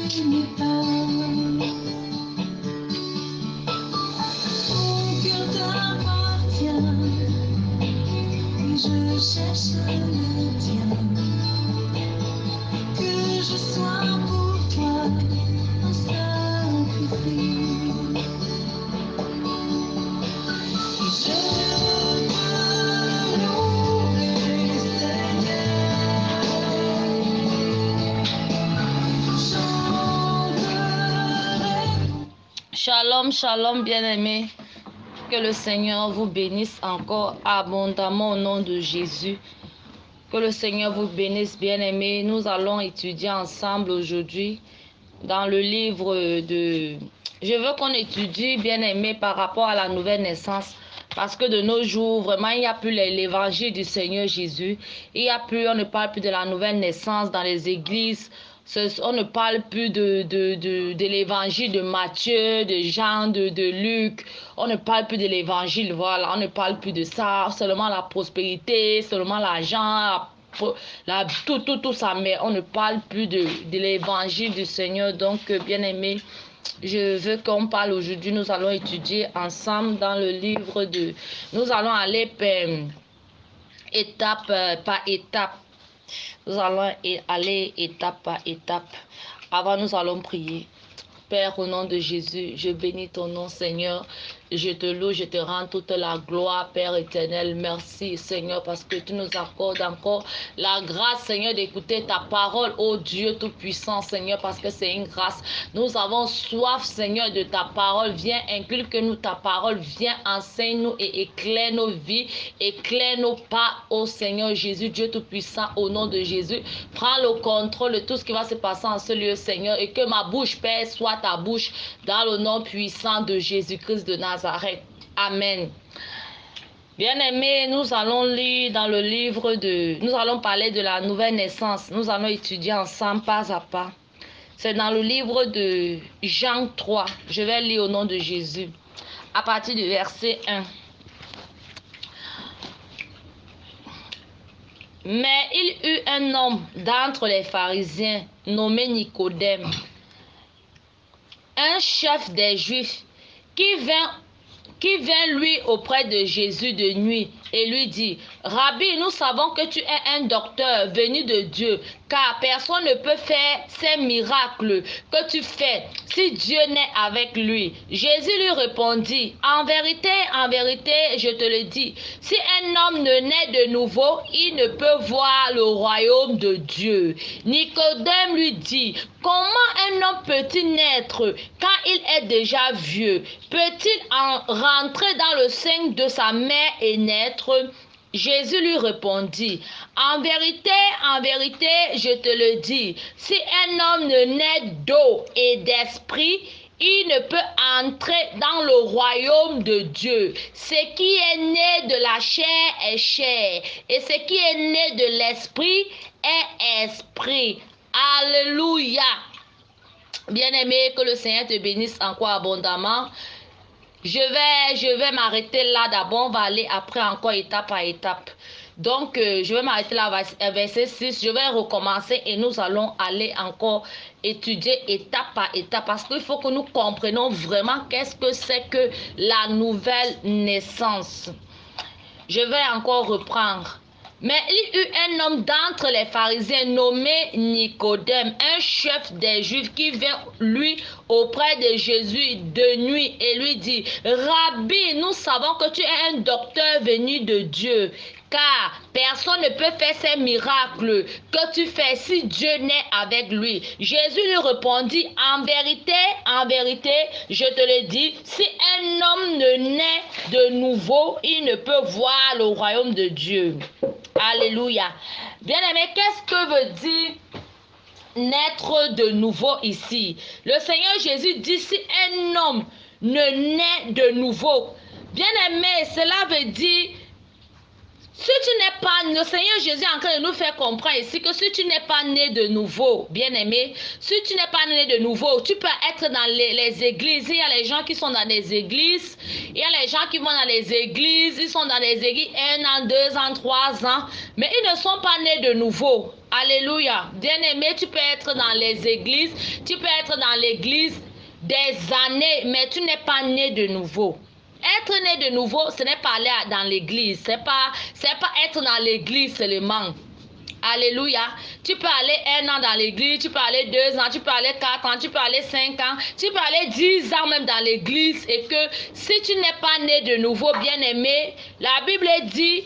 Mon cœur t'appartient, et je cherche le tien. Que je sois pour toi un sacrifice. Je te louerai, Seigneur. Shalom, shalom, bien-aimés. Que le Seigneur vous bénisse encore abondamment au nom de Jésus. Que le Seigneur vous bénisse, bien-aimés. Nous allons étudier ensemble aujourd'hui dans le livre de... Je veux qu'on étudie, bien-aimés, par rapport à la nouvelle naissance. Parce que de nos jours, vraiment, il n'y a plus l'évangile du Seigneur Jésus. Il y a plus, on ne parle plus de la nouvelle naissance dans les églises. On ne parle plus de l'évangile de Matthieu, de Jean, de Luc. On ne parle plus de l'évangile, voilà. On ne parle plus de ça. Seulement la prospérité, seulement l'argent, tout ça. Mais on ne parle plus de l'évangile du Seigneur. Donc, bien-aimés, je veux qu'on parle aujourd'hui. Nous allons étudier ensemble dans le livre de... Nous allons aller étape par étape. Nous allons aller étape par étape. Avant, nous allons prier. Père, au nom de Jésus, je bénis ton nom, Seigneur. Je te loue, je te rends toute la gloire, Père éternel. Merci, Seigneur, parce que tu nous accordes encore la grâce, Seigneur, d'écouter ta parole, ô Dieu Tout-Puissant, Seigneur, parce que c'est une grâce. Nous avons soif, Seigneur, de ta parole. Viens, inculque-nous ta parole. Viens, enseigne-nous et éclaire nos vies, éclaire nos pas, ô Seigneur Jésus, Dieu Tout-Puissant, au nom de Jésus. Prends le contrôle de tout ce qui va se passer en ce lieu, Seigneur, et que ma bouche, Père, soit ta bouche, dans le nom puissant de Jésus-Christ de Nazareth. Amen. Bien-aimés, nous allons lire dans le livre de... Nous allons parler de la nouvelle naissance. Nous allons étudier ensemble pas à pas. C'est dans le livre de Jean 3. Je vais lire au nom de Jésus. À partir du verset 1. Mais il eut un homme d'entre les pharisiens nommé Nicodème, un chef des Juifs, qui vint lui auprès de Jésus de nuit et lui dit: Rabbi, nous savons que tu es un docteur venu de Dieu, car personne ne peut faire ces miracles que tu fais si Dieu n'est avec lui. Jésus lui répondit: en vérité, je te le dis, si un homme ne naît de nouveau, il ne peut voir le royaume de Dieu. Nicodème lui dit: comment un homme peut-il naître quand il est déjà vieux? Peut-il rentrer dans le sein de sa mère et naître? Jésus lui répondit: en vérité, je te le dis, si un homme ne naît d'eau et d'esprit, il ne peut entrer dans le royaume de Dieu. Ce qui est né de la chair est chair, et ce qui est né de l'esprit est esprit. Alléluia. Bien-aimé, que le Seigneur te bénisse encore abondamment. Je vais m'arrêter là d'abord. On va aller après encore étape par étape. Donc, je vais m'arrêter là à verset 6. Je vais recommencer et nous allons aller encore étudier étape par étape. Parce qu'il faut que nous comprenions vraiment qu'est-ce que c'est que la nouvelle naissance. Je vais encore reprendre. Mais il eut un homme d'entre les pharisiens nommé Nicodème, un chef des Juifs, qui vint lui auprès de Jésus de nuit et lui dit: Rabbi, nous savons que tu es un docteur venu de Dieu, car personne ne peut faire ces miracles que tu fais si Dieu n'est avec lui. Jésus lui répondit: en vérité, je te le dis, si un homme ne naît de nouveau, il ne peut voir le royaume de Dieu. Alléluia. Bien-aimé, qu'est-ce que veut dire naître de nouveau ici? Le Seigneur Jésus dit: si un homme ne naît de nouveau. Bien-aimé, cela veut dire, si tu n'es pas, le Seigneur Jésus est en train de nous faire comprendre ici que si tu n'es pas né de nouveau, bien-aimé, si tu n'es pas né de nouveau, tu peux être dans les églises. Il y a les gens qui sont dans les églises, il y a les gens qui vont dans les églises, ils sont dans les églises 1 an, 2 ans, 3 ans, mais ils ne sont pas nés de nouveau. Alléluia. Bien-aimé, tu peux être dans les églises, tu peux être dans l'église des années, mais tu n'es pas né de nouveau. Être né de nouveau, ce n'est pas aller dans l'église, c'est pas être dans l'église seulement. Alléluia. Tu peux aller 1 an dans l'église, tu peux aller 2 ans, tu peux aller 4 ans, tu peux aller 5 ans, tu peux aller 10 ans même dans l'église, et que si tu n'es pas né de nouveau, bien-aimé, la Bible dit,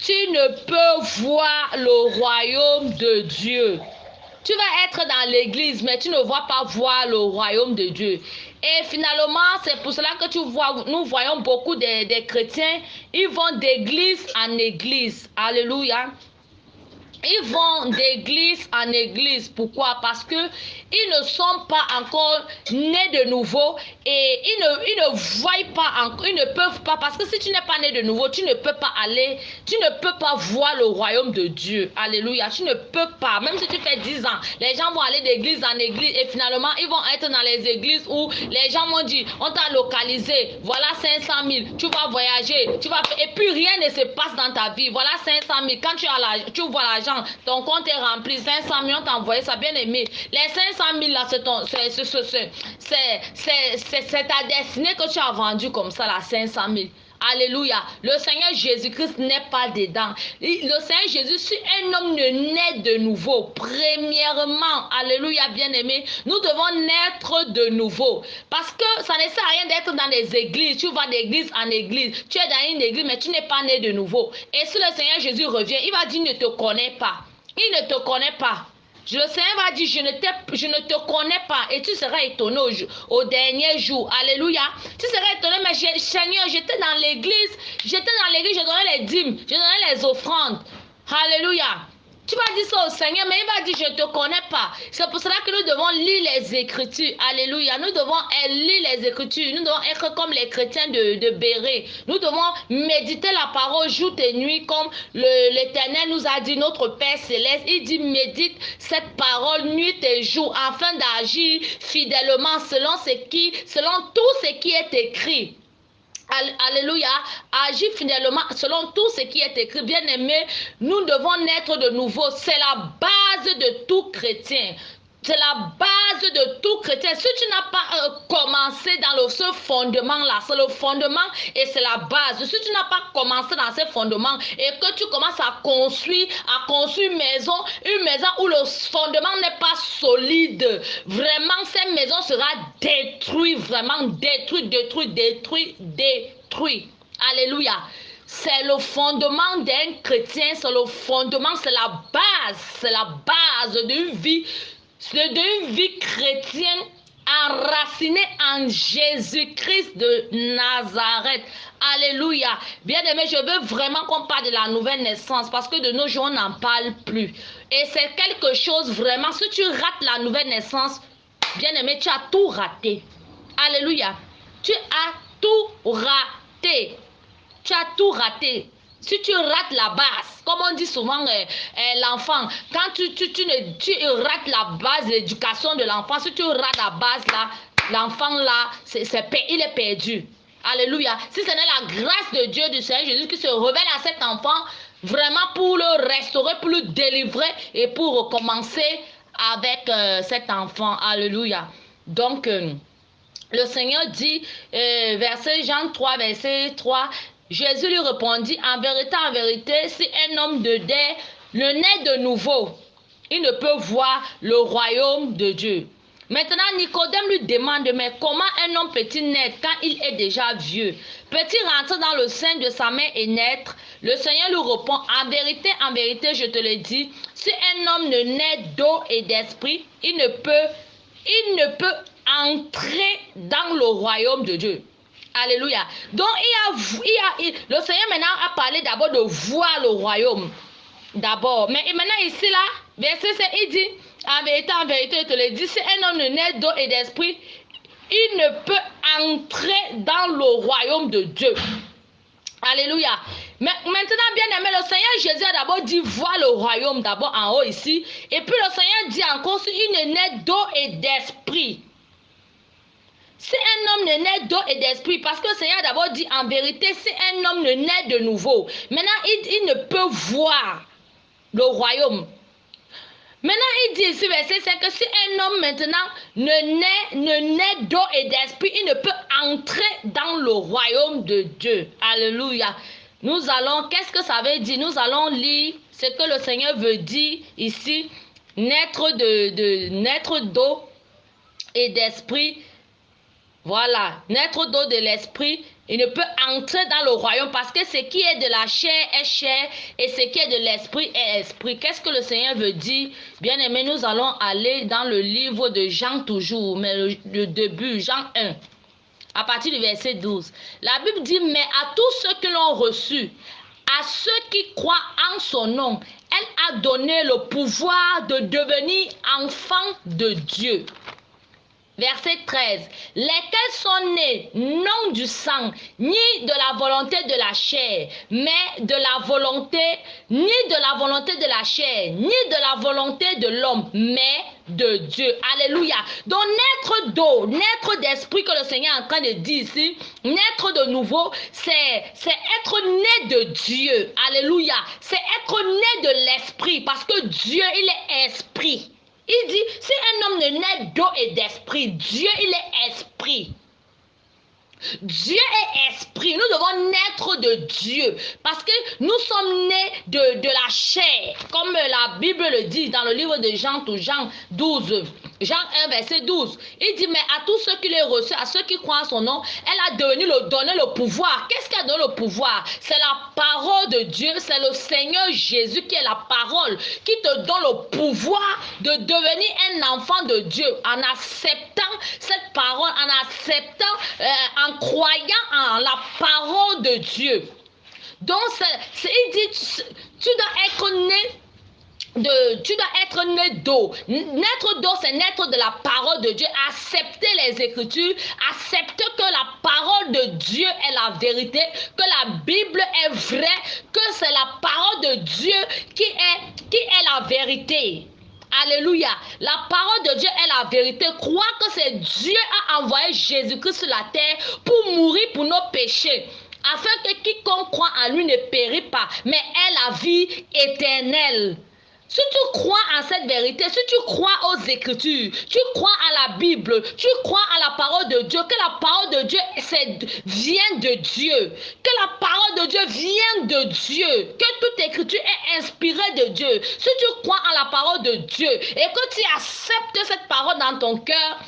tu ne peux voir le royaume de Dieu. Tu vas être dans l'église, mais tu ne vas pas voir le royaume de Dieu. Et finalement, c'est pour cela que nous voyons beaucoup des chrétiens, ils vont d'église en église. Alléluia. Ils vont d'église en église. Pourquoi? Parce que ils ne sont pas encore nés de nouveau, et ils ne voient pas encore, ils ne peuvent pas, parce que si tu n'es pas né de nouveau, tu ne peux pas aller, tu ne peux pas voir le royaume de Dieu. Alléluia. Tu ne peux pas. Même si tu fais 10 ans, les gens vont aller d'église en église, et finalement, ils vont être dans les églises où les gens vont dire, on t'a localisé, voilà 500 000, tu vas voyager, et puis rien ne se passe dans ta vie. Voilà 500 000. Quand tu vois l'argent, ton compte est rempli, 500 millions, t'as envoyé ça, bien aimé. Les 500 000 là, c'est ta destinée que tu as vendue comme ça, là, 500 000. Alléluia. Le Seigneur Jésus-Christ n'est pas dedans. Le Seigneur Jésus, si un homme ne naît de nouveau, premièrement, alléluia, bien-aimé, nous devons naître de nouveau. Parce que ça ne sert à rien d'être dans des églises. Tu vas d'église en église. Tu es dans une église, mais tu n'es pas né de nouveau. Et si le Seigneur Jésus revient, il va dire, il ne te connaît pas. Il ne te connaît pas. Le Seigneur va dire, je ne te connais pas, et tu seras étonné au dernier jour. Alléluia. Tu seras étonné, mais Seigneur, j'étais dans l'église, je donnais les dîmes, je donnais les offrandes. Alléluia. Tu vas dire ça au Seigneur, mais il va dire, je ne te connais pas. C'est pour cela que nous devons lire les Écritures. Alléluia. Nous devons lire les Écritures. Nous devons être comme les chrétiens de Béret. Nous devons méditer la parole jour et nuit, comme l'Éternel nous a dit, notre Père Céleste. Il dit, médite cette parole nuit et jour, afin d'agir fidèlement selon tout ce qui est écrit. Alléluia, agir fidèlement selon tout ce qui est écrit. Bien aimé, nous devons naître de nouveau. C'est la base de tout chrétien. C'est la base de tout chrétien. Si tu n'as pas commencé dans ce fondement-là, c'est le fondement et c'est la base. Si tu n'as pas commencé dans ces fondements et que tu commences à construire une maison où le fondement n'est pas solide, vraiment cette maison sera détruite, vraiment détruite. Alléluia. C'est le fondement d'un chrétien, c'est le fondement, c'est la base d'une vie chrétienne enracinée en Jésus-Christ de Nazareth. Alléluia. Bien-aimé, je veux vraiment qu'on parle de la nouvelle naissance, parce que de nos jours, on n'en parle plus. Et c'est quelque chose vraiment, si tu rates la nouvelle naissance, bien-aimé, tu as tout raté. Alléluia. Tu as tout raté. Tu as tout raté. Si tu rates la base, comme on dit souvent, l'enfant, quand tu rates la base, l'éducation de l'enfant, si tu rates la base là, l'enfant là, il est perdu. Alléluia. Si ce n'est la grâce de Dieu, du Seigneur Jésus, qui se révèle à cet enfant, vraiment pour le restaurer, pour le délivrer et pour recommencer avec cet enfant. Alléluia. Donc, le Seigneur dit, verset Jean 3, verset 3, Jésus lui répondit, en vérité, si un homme ne naît de nouveau, il ne peut voir le royaume de Dieu. Maintenant, Nicodème lui demande, mais comment un homme peut-il naître quand il est déjà vieux? Peut-il rentrer dans le sein de sa mère et naître? Le Seigneur lui répond, en vérité, je te le dis, si un homme ne naît d'eau et d'esprit, il ne peut entrer dans le royaume de Dieu. Alléluia. Donc, le Seigneur maintenant a parlé d'abord de voir le royaume. D'abord. Mais maintenant ici là, verset 7, il dit, en vérité, je te le dis, si un homme ne naît d'eau et d'esprit, il ne peut entrer dans le royaume de Dieu. Alléluia. Mais maintenant, bien aimé, le Seigneur Jésus a d'abord dit voir le royaume d'abord en haut ici. Et puis le Seigneur dit encore, si il ne naît d'eau et d'esprit. Si un homme ne naît d'eau et d'esprit, parce que le Seigneur a d'abord dit en vérité, si un homme ne naît de nouveau, maintenant il ne peut voir le royaume. Maintenant, il dit ici, verset 5, que si un homme maintenant ne naît d'eau et d'esprit, il ne peut entrer dans le royaume de Dieu. Alléluia. Nous allons, qu'est-ce que ça veut dire? Nous allons lire ce que le Seigneur veut dire ici, naître d'eau et d'esprit. Voilà, naître d'eau de l'esprit, il ne peut entrer dans le royaume parce que ce qui est de la chair est chair et ce qui est de l'esprit est esprit. Qu'est-ce que le Seigneur veut dire? Bien aimé, nous allons aller dans le livre de Jean toujours, mais le début, Jean 1, à partir du verset 12. La Bible dit, mais à tous ceux qui l'ont reçu, à ceux qui croient en son nom, elle a donné le pouvoir de devenir enfants de Dieu. Verset 13. Lesquels sont nés non du sang, ni de la volonté de la chair, mais de la volonté, ni de la volonté de la chair, ni de la volonté de l'homme, mais de Dieu. Alléluia. Donc naître d'eau, naître d'esprit que le Seigneur est en train de dire ici, naître de nouveau, c'est être né de Dieu. Alléluia. C'est être né de l'esprit parce que Dieu, il est esprit. Il dit, si un homme ne naît d'eau et d'esprit, Dieu, il est esprit. Dieu est esprit. Nous devons naître de Dieu parce que nous sommes nés de la chair, comme la Bible le dit dans le livre de Jean, Jean 12. Jean 1, verset 12. Il dit, mais à tous ceux qui l'ont reçu, à ceux qui croient en son nom, elle a donné le pouvoir. Qu'est-ce qu'elle donne le pouvoir? C'est la parole de Dieu, c'est le Seigneur Jésus qui est la parole, qui te donne le pouvoir de devenir un enfant de Dieu en acceptant cette parole, en acceptant, en croyant en la parole de Dieu. Donc, il dit, tu dois être né. Tu dois être né d'eau. Naître d'eau, c'est naître de la parole de Dieu. Accepter les Écritures, accepter que la parole de Dieu est la vérité, que la Bible est vraie, que c'est la parole de Dieu qui est la vérité. Alléluia. La parole de Dieu est la vérité. Croire que c'est Dieu a envoyé Jésus-Christ sur la terre pour mourir pour nos péchés, afin que quiconque croit en lui ne périt pas, mais ait la vie éternelle. Si tu crois en cette vérité, si tu crois aux Écritures, tu crois à la Bible, tu crois à la parole de Dieu, que la parole de Dieu vient de Dieu, que la parole de Dieu vient de Dieu, que toute Écriture est inspirée de Dieu. Si tu crois en la parole de Dieu et que tu acceptes cette parole dans ton cœur,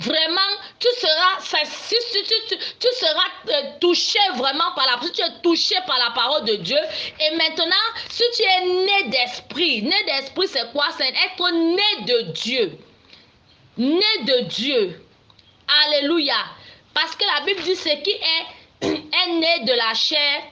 vraiment, tu seras touché vraiment par la parole. Si tu es touché par la parole de Dieu. Et maintenant, si tu es né d'esprit c'est quoi? C'est être né de Dieu. Né de Dieu. Alléluia. Parce que la Bible dit ce qui est né de la chair,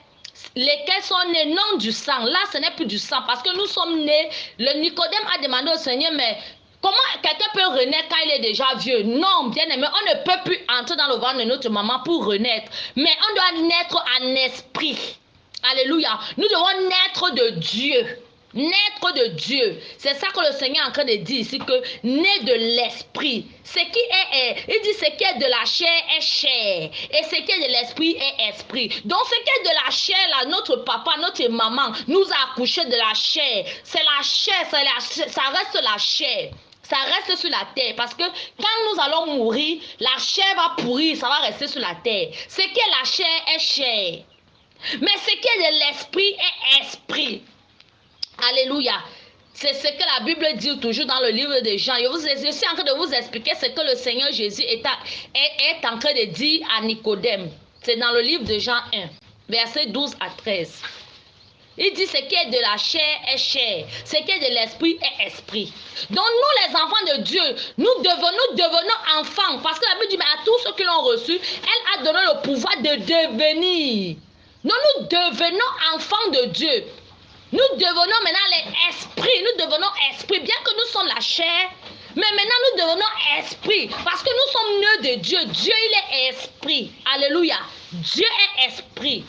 lesquels sont nés non du sang. Là, ce n'est plus du sang parce que nous sommes nés. Le Nicodème a demandé au Seigneur, mais comment quelqu'un peut renaître quand il est déjà vieux? Non, bien aimé, on ne peut plus entrer dans le ventre de notre maman pour renaître. Mais on doit naître en esprit. Alléluia. Nous devons naître de Dieu. Naître de Dieu. C'est ça que le Seigneur est en train de dire ici, que né de l'esprit. Ce qui il dit ce qui est de la chair est chair. Et ce qui est de l'esprit est esprit. Donc ce qui est de la chair, là, notre papa, notre maman nous a accouché de la chair. C'est la chair, ça reste la chair. Ça reste sur la terre parce que quand nous allons mourir, la chair va pourrir, ça va rester sur la terre. Ce qui est la chair est chair. Mais ce qui est de l'esprit est esprit. Alléluia. C'est ce que la Bible dit toujours dans le livre de Jean. Je suis en train de vous expliquer ce que le Seigneur Jésus est en train de dire à Nicodème. C'est dans le livre de Jean 1, versets 12 à 13. Il dit ce qui est de la chair est chair, ce qui est de l'esprit est esprit. Donc nous les enfants de Dieu, nous devenons enfants. Parce que la Bible dit, mais à tous ceux qui l'ont reçu, elle a donné le pouvoir de devenir. Donc nous devenons enfants de Dieu. Nous devenons maintenant les esprits. Nous devenons esprits. Bien que nous sommes la chair, mais maintenant nous devenons esprit. Parce que nous sommes nés de Dieu. Dieu, il est esprit. Alléluia. Dieu est esprit.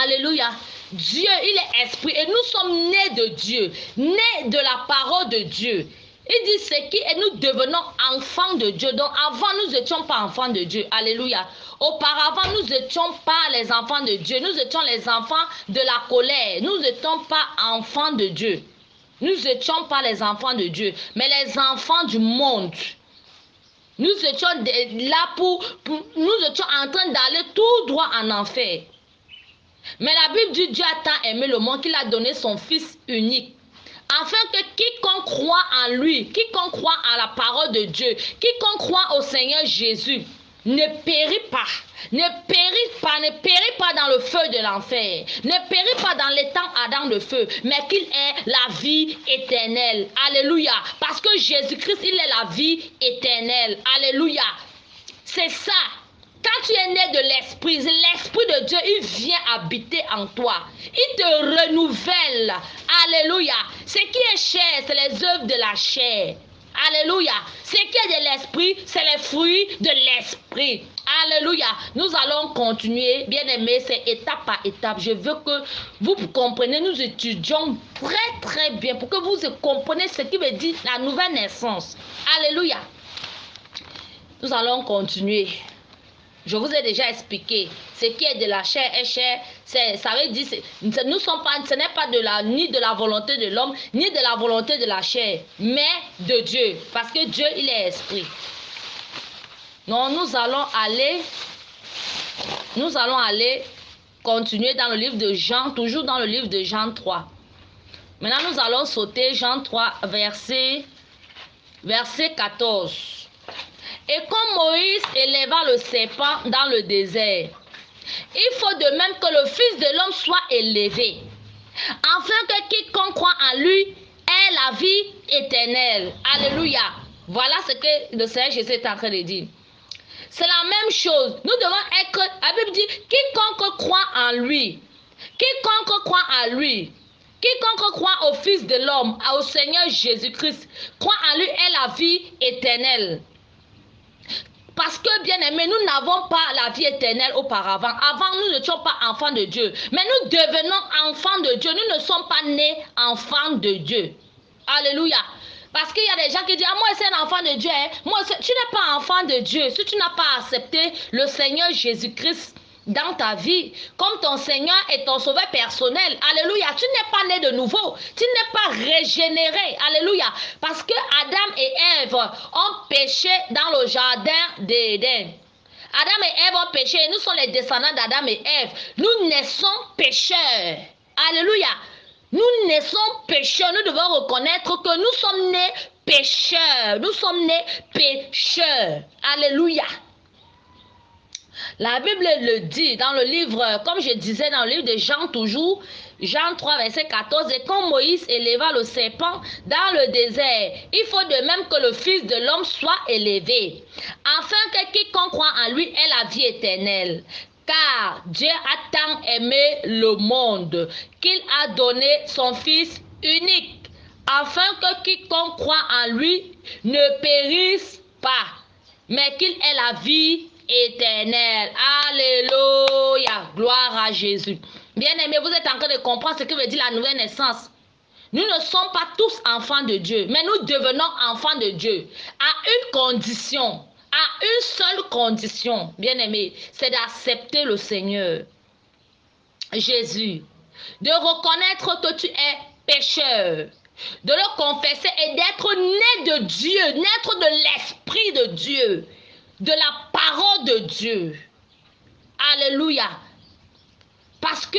Alléluia. Dieu, il est esprit. Et nous sommes nés de Dieu. Nés de la parole de Dieu. Il dit ce qui est, nous devenons enfants de Dieu. Donc avant, nous n'étions pas enfants de Dieu. Alléluia. Auparavant, nous n'étions pas les enfants de Dieu. Nous étions les enfants de la colère. Nous n'étions pas enfants de Dieu. Nous n'étions pas les enfants de Dieu, mais les enfants du monde. Nous étions là nous étions en train d'aller tout droit en enfer. Mais la Bible dit Dieu a tant aimé le monde qu'il a donné son Fils unique. Afin que quiconque croit en lui, quiconque croit en la parole de Dieu, quiconque croit au Seigneur Jésus, ne périt pas. Ne périt pas dans le feu de l'enfer. Ne périt pas dans l'étang ardent de feu, mais qu'il ait la vie éternelle. Alléluia. Parce que Jésus-Christ, il est la vie éternelle. Alléluia. C'est ça. Quand tu es né de l'Esprit de Dieu, il vient habiter en toi. Il te renouvelle. Alléluia. Ce qui est chair, c'est les œuvres de la chair. Alléluia. Ce qui est de l'Esprit, c'est les fruits de l'Esprit. Alléluia. Nous allons continuer, bien aimé, c'est étape par étape. Je veux que vous compreniez, nous étudions très bien pour que vous compreniez ce qui veut dire la nouvelle naissance. Alléluia. Nous allons continuer. Je vous ai déjà expliqué. Ce qui est de la chair est chair. Ça veut dire, ce n'est pas ni de la volonté de l'homme, ni de la volonté de la chair, mais de Dieu. Parce que Dieu, il est esprit. Non, nous allons aller continuer dans le livre de Jean, toujours dans le livre de Jean 3. Maintenant, nous allons sauter Jean 3, verset 14. Et comme Moïse éleva le serpent dans le désert, il faut de même que le Fils de l'homme soit élevé, afin que quiconque croit en lui ait la vie éternelle. Alléluia. Voilà ce que le Seigneur Jésus est en train de dire. C'est la même chose. Nous devons être, la Bible dit, quiconque croit en lui, quiconque croit en lui, quiconque croit au Fils de l'homme, au Seigneur Jésus-Christ, croit en lui ait la vie éternelle. Parce que, bien aimé, nous n'avons pas la vie éternelle auparavant. Avant, nous n'étions pas enfants de Dieu. Mais nous devenons enfants de Dieu. Nous ne sommes pas nés enfants de Dieu. Alléluia. Parce qu'il y a des gens qui disent, moi, c'est un enfant de Dieu. Hein. Moi, tu n'es pas enfant de Dieu. Si tu n'as pas accepté le Seigneur Jésus-Christ dans ta vie, comme ton Seigneur et ton sauveur personnel. Alléluia. Tu n'es pas né de nouveau. Tu n'es pas régénéré. Alléluia. Parce que Adam et Ève ont péché dans le jardin d'Éden. Adam et Ève ont péché. Nous sommes les descendants d'Adam et Ève. Nous naissons pécheurs. Alléluia. Nous naissons pécheurs. Nous devons reconnaître que nous sommes nés pécheurs. Nous sommes nés pécheurs. Alléluia. La Bible le dit dans le livre, comme je disais dans le livre de Jean toujours, Jean 3, verset 14, et quand Moïse éleva le serpent dans le désert, il faut de même que le Fils de l'homme soit élevé, afin que quiconque croit en lui ait la vie éternelle. Car Dieu a tant aimé le monde qu'il a donné son Fils unique, afin que quiconque croit en lui ne périsse pas, mais qu'il ait la vie éternelle. Alléluia. Gloire à Jésus. Bien-aimés, vous êtes en train de comprendre ce que veut dire la nouvelle naissance. Nous ne sommes pas tous enfants de Dieu, mais nous devenons enfants de Dieu à une condition, à une seule condition, bien-aimés, c'est d'accepter le Seigneur Jésus, de reconnaître que tu es pécheur, de le confesser et d'être né de Dieu, naître de l'Esprit de Dieu, de la parole de Dieu. Alléluia. Parce que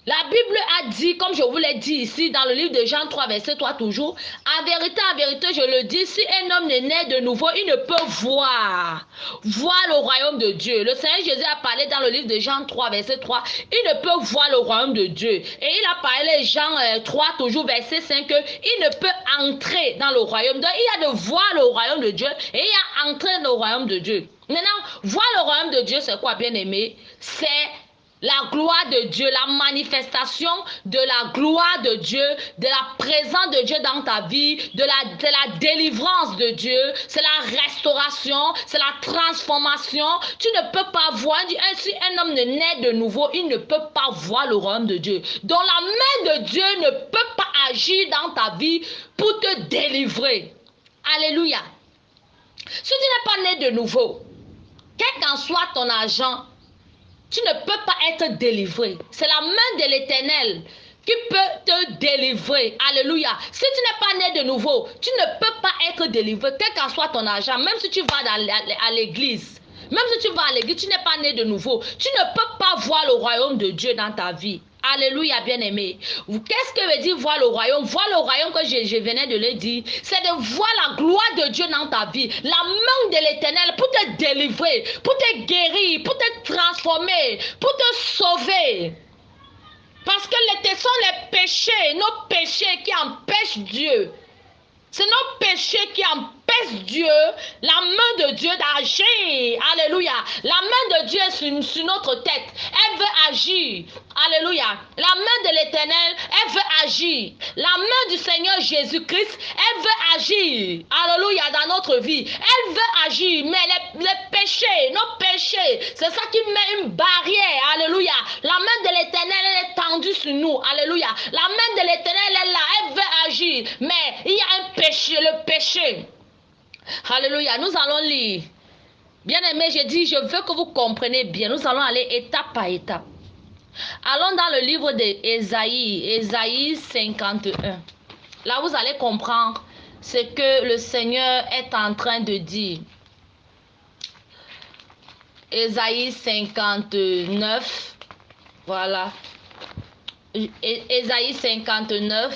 la Bible a dit, comme je vous l'ai dit ici dans le livre de Jean 3, verset 3 toujours, en vérité, je le dis, si un homme est né de nouveau, il ne peut voir le royaume de Dieu. Le Seigneur Jésus a parlé dans le livre de Jean 3, verset 3, il ne peut voir le royaume de Dieu. Et il a parlé Jean 3, toujours verset 5, il ne peut entrer dans le royaume. Donc il y a de voir le royaume de Dieu et il y a entrer dans le royaume de Dieu. Maintenant, voir le royaume de Dieu, c'est quoi, bien aimé? C'est la gloire de Dieu, la manifestation de la gloire de Dieu, de la présence de Dieu dans ta vie, de la délivrance de Dieu, c'est la restauration, c'est la transformation. Tu ne peux pas voir, si un homme ne naît de nouveau, il ne peut pas voir le royaume de Dieu. Donc la main de Dieu ne peut pas agir dans ta vie pour te délivrer. Alléluia. Si tu n'es pas né de nouveau, quel qu'en soit ton argent, tu ne peux pas être délivré. C'est la main de l'Éternel qui peut te délivrer. Alléluia. Si tu n'es pas né de nouveau, tu ne peux pas être délivré, quel qu'en soit ton argent, même si tu vas à l'église. Même si tu vas à l'église, tu n'es pas né de nouveau. Tu ne peux pas voir le royaume de Dieu dans ta vie. Alléluia, bien-aimé. Qu'est-ce que veut dire voir le royaume? Voir le royaume que je venais de le dire, c'est de voir la gloire de Dieu dans ta vie. La main de l'Éternel pour te délivrer, pour te guérir, pour te transformer, pour te sauver. Parce que ce sont les péchés, nos péchés qui empêchent Dieu. C'est nos péchés qui empêchent Dieu, la main de Dieu d'agir. Alléluia. La main de Dieu est sur notre tête. Elle veut agir. Alléluia. La main de l'Éternel, elle veut agir. La main du Seigneur Jésus-Christ, elle veut agir. Alléluia. Dans notre vie. Elle veut agir. Mais les péchés, nos péchés, c'est ça qui met une barrière. Alléluia. La main de l'Éternel, elle est tendue sur nous. Alléluia. La main de l'Éternel est là. Elle veut agir. Mais il y a un péché, le péché. Alléluia. Nous allons lire. Bien aimé, je dis, je veux que vous compreniez bien. Nous allons aller étape par étape. Allons dans le livre d'Ésaïe, Ésaïe 51. Là, vous allez comprendre ce que le Seigneur est en train de dire. Ésaïe 59. Voilà. Ésaïe 59.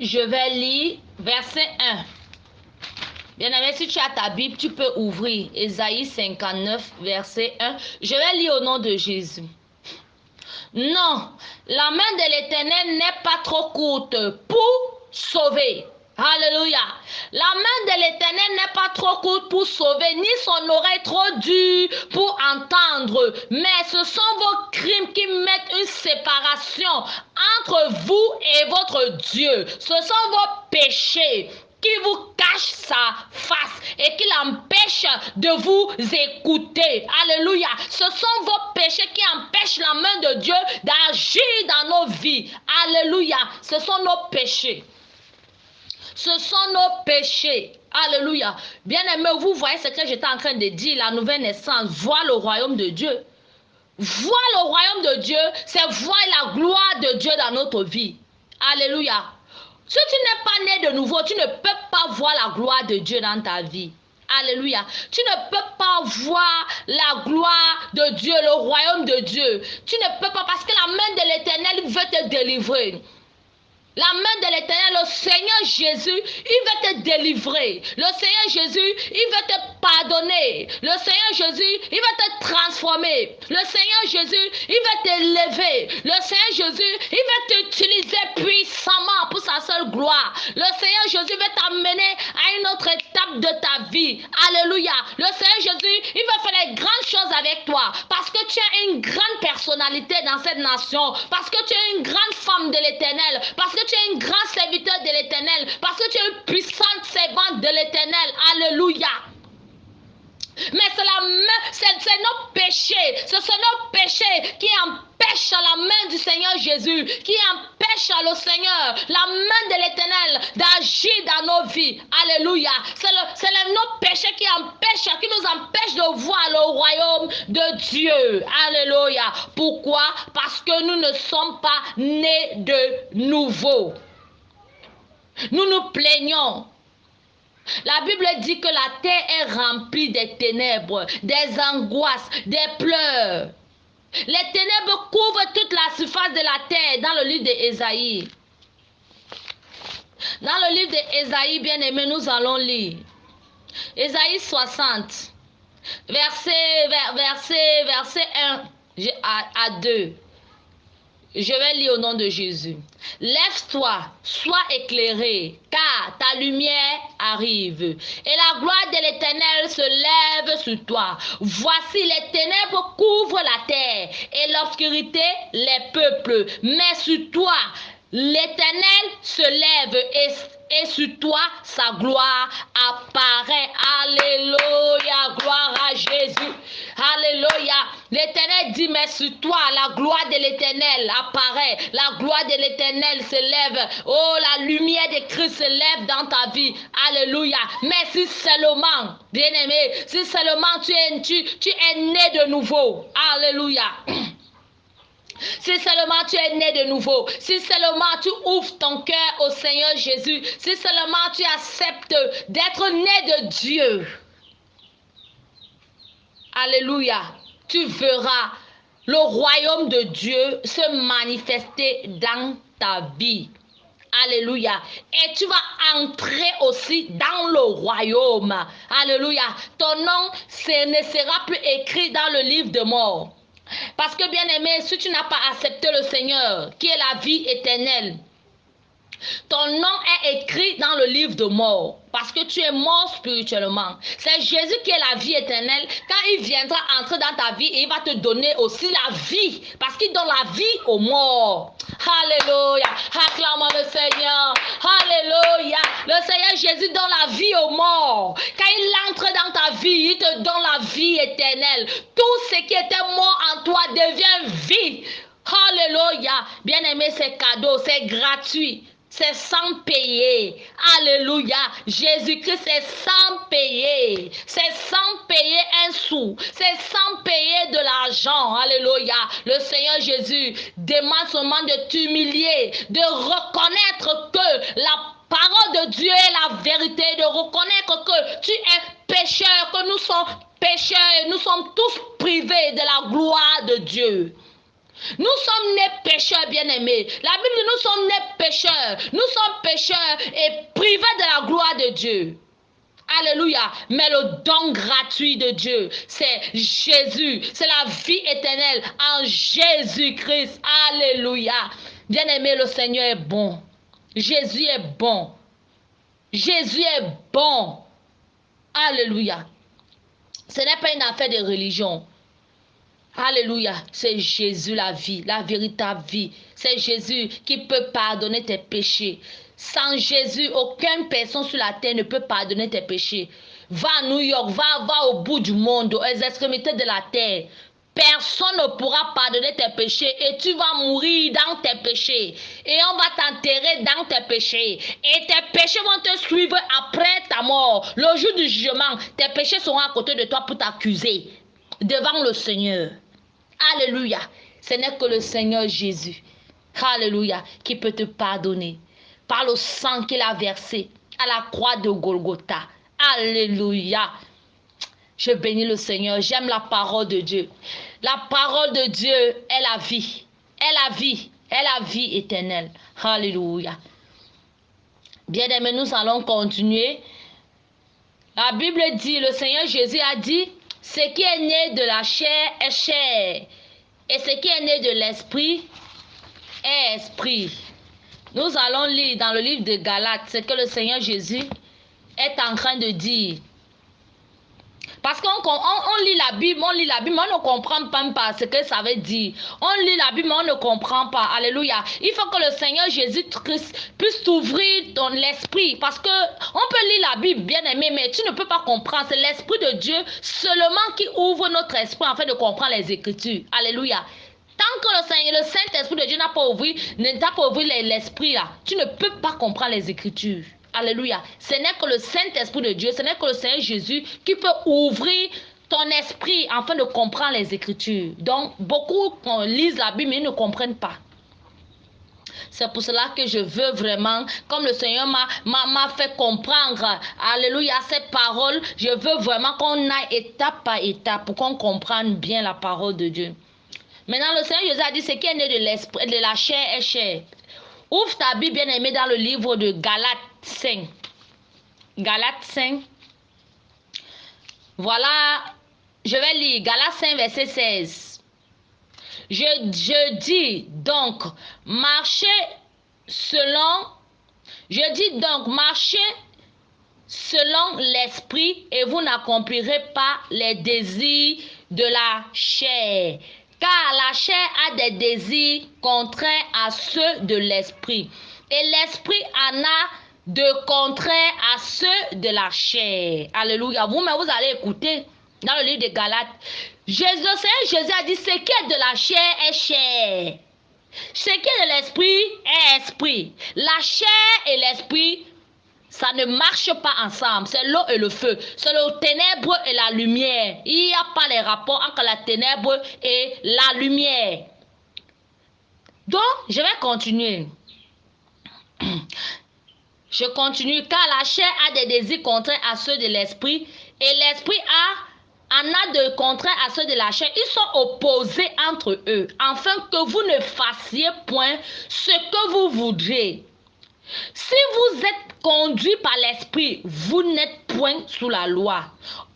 Je vais lire verset 1. Bien-aimé, si tu as ta Bible, tu peux ouvrir Ésaïe 59, verset 1. Je vais lire au nom de Jésus. Non, la main de l'Éternel n'est pas trop courte pour sauver. Alléluia. La main de l'Éternel n'est pas trop courte pour sauver, ni son oreille trop dure pour entendre. Mais ce sont vos crimes qui mettent une séparation entre vous et votre Dieu. Ce sont vos péchés qui vous cache sa face et qui l'empêche de vous écouter. Alléluia. Ce sont vos péchés qui empêchent la main de Dieu d'agir dans nos vies. Alléluia. Ce sont nos péchés. Ce sont nos péchés. Alléluia. Bien-aimé, vous voyez ce que j'étais en train de dire, la nouvelle naissance, voir le royaume de Dieu. Voir le royaume de Dieu, c'est voir la gloire de Dieu dans notre vie. Alléluia. Si tu n'es pas né de nouveau, tu ne peux pas voir la gloire de Dieu dans ta vie. Alléluia. Tu ne peux pas voir la gloire de Dieu, le royaume de Dieu. Tu ne peux pas parce que la main de l'Éternel veut te délivrer. La main de l'Éternel, le Seigneur Jésus, il va te délivrer. Le Seigneur Jésus, il va te pardonner. Le Seigneur Jésus, il va te transformer. Le Seigneur Jésus, il va t'élever. Le Seigneur Jésus, il va t'utiliser puissamment pour sa seule gloire. Le Seigneur Jésus va t'amener à une autre étape de ta vie. Alléluia. Le Seigneur Jésus, il va faire des grandes choses avec toi. Parce que tu as une grande personnalité dans cette nation. Parce que tu es une grande femme de l'Éternel. Parce que tu es un grand serviteur de l'Éternel. Parce que tu es une puissante servante de l'Éternel. Alléluia. Mais c'est nos péchés. Ce sont nos péchés qui empêchent la main du Seigneur Jésus. Qui empêchent le Seigneur, la main de l'Éternel d'agir dans nos vies. Alléluia. C'est nos péchés qui nous empêchent de voir le royaume de Dieu. Alléluia. Pourquoi? Parce que nous ne sommes pas nés de nouveau. Nous nous plaignons. La Bible dit que la terre est remplie des ténèbres, des angoisses, des pleurs. Les ténèbres couvrent toute la surface de la terre dans le livre d'Ésaïe. Dans le livre d'Ésaïe, bien-aimé, nous allons lire. Ésaïe 60, verset 1 à 2. Je vais lire au nom de Jésus. Lève-toi, sois éclairé, car ta lumière arrive. Et la gloire de l'Éternel se lève sur toi. Voici les ténèbres couvrent la terre et l'obscurité les peuples. Mais sur toi, l'Éternel se lève et sur toi, sa gloire apparaît. Alléluia, gloire à Jésus. Alléluia. L'Éternel dit, mais sur toi, la gloire de l'Éternel apparaît. La gloire de l'Éternel se lève. Oh, la lumière de Christ se lève dans ta vie. Alléluia. Mais si seulement, bien-aimé, si seulement tu es né de nouveau. Alléluia. Si seulement tu es né de nouveau, si seulement tu ouvres ton cœur au Seigneur Jésus, si seulement tu acceptes d'être né de Dieu, alléluia, tu verras le royaume de Dieu se manifester dans ta vie. Alléluia. Et tu vas entrer aussi dans le royaume. Alléluia. Ton nom ne sera plus écrit dans le livre de mort. Parce que bien aimé, si tu n'as pas accepté le Seigneur, qui est la vie éternelle, ton nom est écrit dans le livre de mort parce que tu es mort spirituellement. C'est Jésus qui est la vie éternelle. Quand il viendra entrer dans ta vie, il va te donner aussi la vie parce qu'il donne la vie aux morts. Alléluia. Acclamons le Seigneur. Alléluia. Le Seigneur Jésus donne la vie aux morts. Quand il entre dans ta vie, il te donne la vie éternelle. Tout ce qui était mort en toi devient vie. Alléluia. Bien aimé, c'est cadeau, c'est gratuit. C'est sans payer. Alléluia. Jésus-Christ, c'est sans payer. C'est sans payer un sou. C'est sans payer de l'argent. Alléluia. Le Seigneur Jésus demande seulement de t'humilier, de reconnaître que la parole de Dieu est la vérité, de reconnaître que tu es pécheur, que nous sommes pécheurs, nous sommes tous privés de la gloire de Dieu. Nous sommes nés pécheurs, bien-aimés. La Bible dit nous sommes nés pécheurs. Nous sommes pécheurs et privés de la gloire de Dieu. Alléluia. Mais le don gratuit de Dieu, c'est Jésus. C'est la vie éternelle en Jésus-Christ. Alléluia. Bien-aimé, le Seigneur est bon. Jésus est bon. Jésus est bon. Alléluia. Ce n'est pas une affaire de religion. Alléluia, c'est Jésus la vie, la véritable vie. C'est Jésus qui peut pardonner tes péchés. Sans Jésus, aucune personne sur la terre ne peut pardonner tes péchés. Va à New York, va au bout du monde, aux extrémités de la terre. Personne ne pourra pardonner tes péchés et tu vas mourir dans tes péchés. Et on va t'enterrer dans tes péchés. Et tes péchés vont te suivre après ta mort. Le jour du jugement, tes péchés seront à côté de toi pour t'accuser devant le Seigneur. Alléluia. Ce n'est que le Seigneur Jésus, alléluia, qui peut te pardonner par le sang qu'il a versé à la croix de Golgotha. Alléluia. Je bénis le Seigneur. J'aime la parole de Dieu. La parole de Dieu est la vie. Est la vie. Est la vie éternelle. Alléluia. Bien-aimés, nous allons continuer. La Bible dit, le Seigneur Jésus a dit, ce qui est né de la chair est chair, et ce qui est né de l'esprit est esprit. Nous allons lire dans le livre de Galates ce que le Seigneur Jésus est en train de dire. Parce qu'on lit la Bible, on ne comprend pas ce que ça veut dire. On lit la Bible, mais on ne comprend pas. Alléluia. Il faut que le Seigneur Jésus-Christ puisse t'ouvrir ton esprit. Parce que on peut lire la Bible, bien aimé, mais tu ne peux pas comprendre. C'est l'Esprit de Dieu seulement qui ouvre notre esprit afin de comprendre les Écritures. Alléluia. Tant que le Saint-Esprit de Dieu n'a pas ouvert l'esprit là, tu ne peux pas comprendre les Écritures. Alléluia. Ce n'est que le Saint-Esprit de Dieu, ce n'est que le Seigneur Jésus qui peut ouvrir ton esprit afin de comprendre les Écritures. Donc, beaucoup lisent la Bible mais ils ne comprennent pas. C'est pour cela que je veux vraiment, comme le Seigneur m'a fait comprendre, alléluia, ces paroles, je veux vraiment qu'on aille étape par étape pour qu'on comprenne bien la parole de Dieu. Maintenant, le Seigneur Jésus a dit, ce qui est né de l'esprit, de la chair est chair. Ouvre ta Bible, bien aimé, dans le livre de Galates 5. Galates 5. Voilà, je vais lire Galates 5, verset 16. Je dis donc, marchez selon l'esprit et vous n'accomplirez pas les désirs de la chair. Car la chair a des désirs contraires à ceux de l'esprit. Et l'esprit en a de contraires à ceux de la chair. Alléluia. Vous-même, vous allez écouter dans le livre de Galates. Jésus a dit, ce qui est de la chair est chair. Ce qui est de l'esprit est esprit. La chair et l'esprit, ça ne marche pas ensemble. C'est l'eau et le feu. C'est le ténèbre et la lumière. Il n'y a pas les rapports entre la ténèbre et la lumière. Donc, je vais continuer. Je continue. Car la chair a des désirs contraires à ceux de l'esprit et l'esprit en a de contraires à ceux de la chair. Ils sont opposés entre eux, afin que vous ne fassiez point ce que vous voudrez. Si vous êtes conduit par l'esprit, vous n'êtes point sous la loi.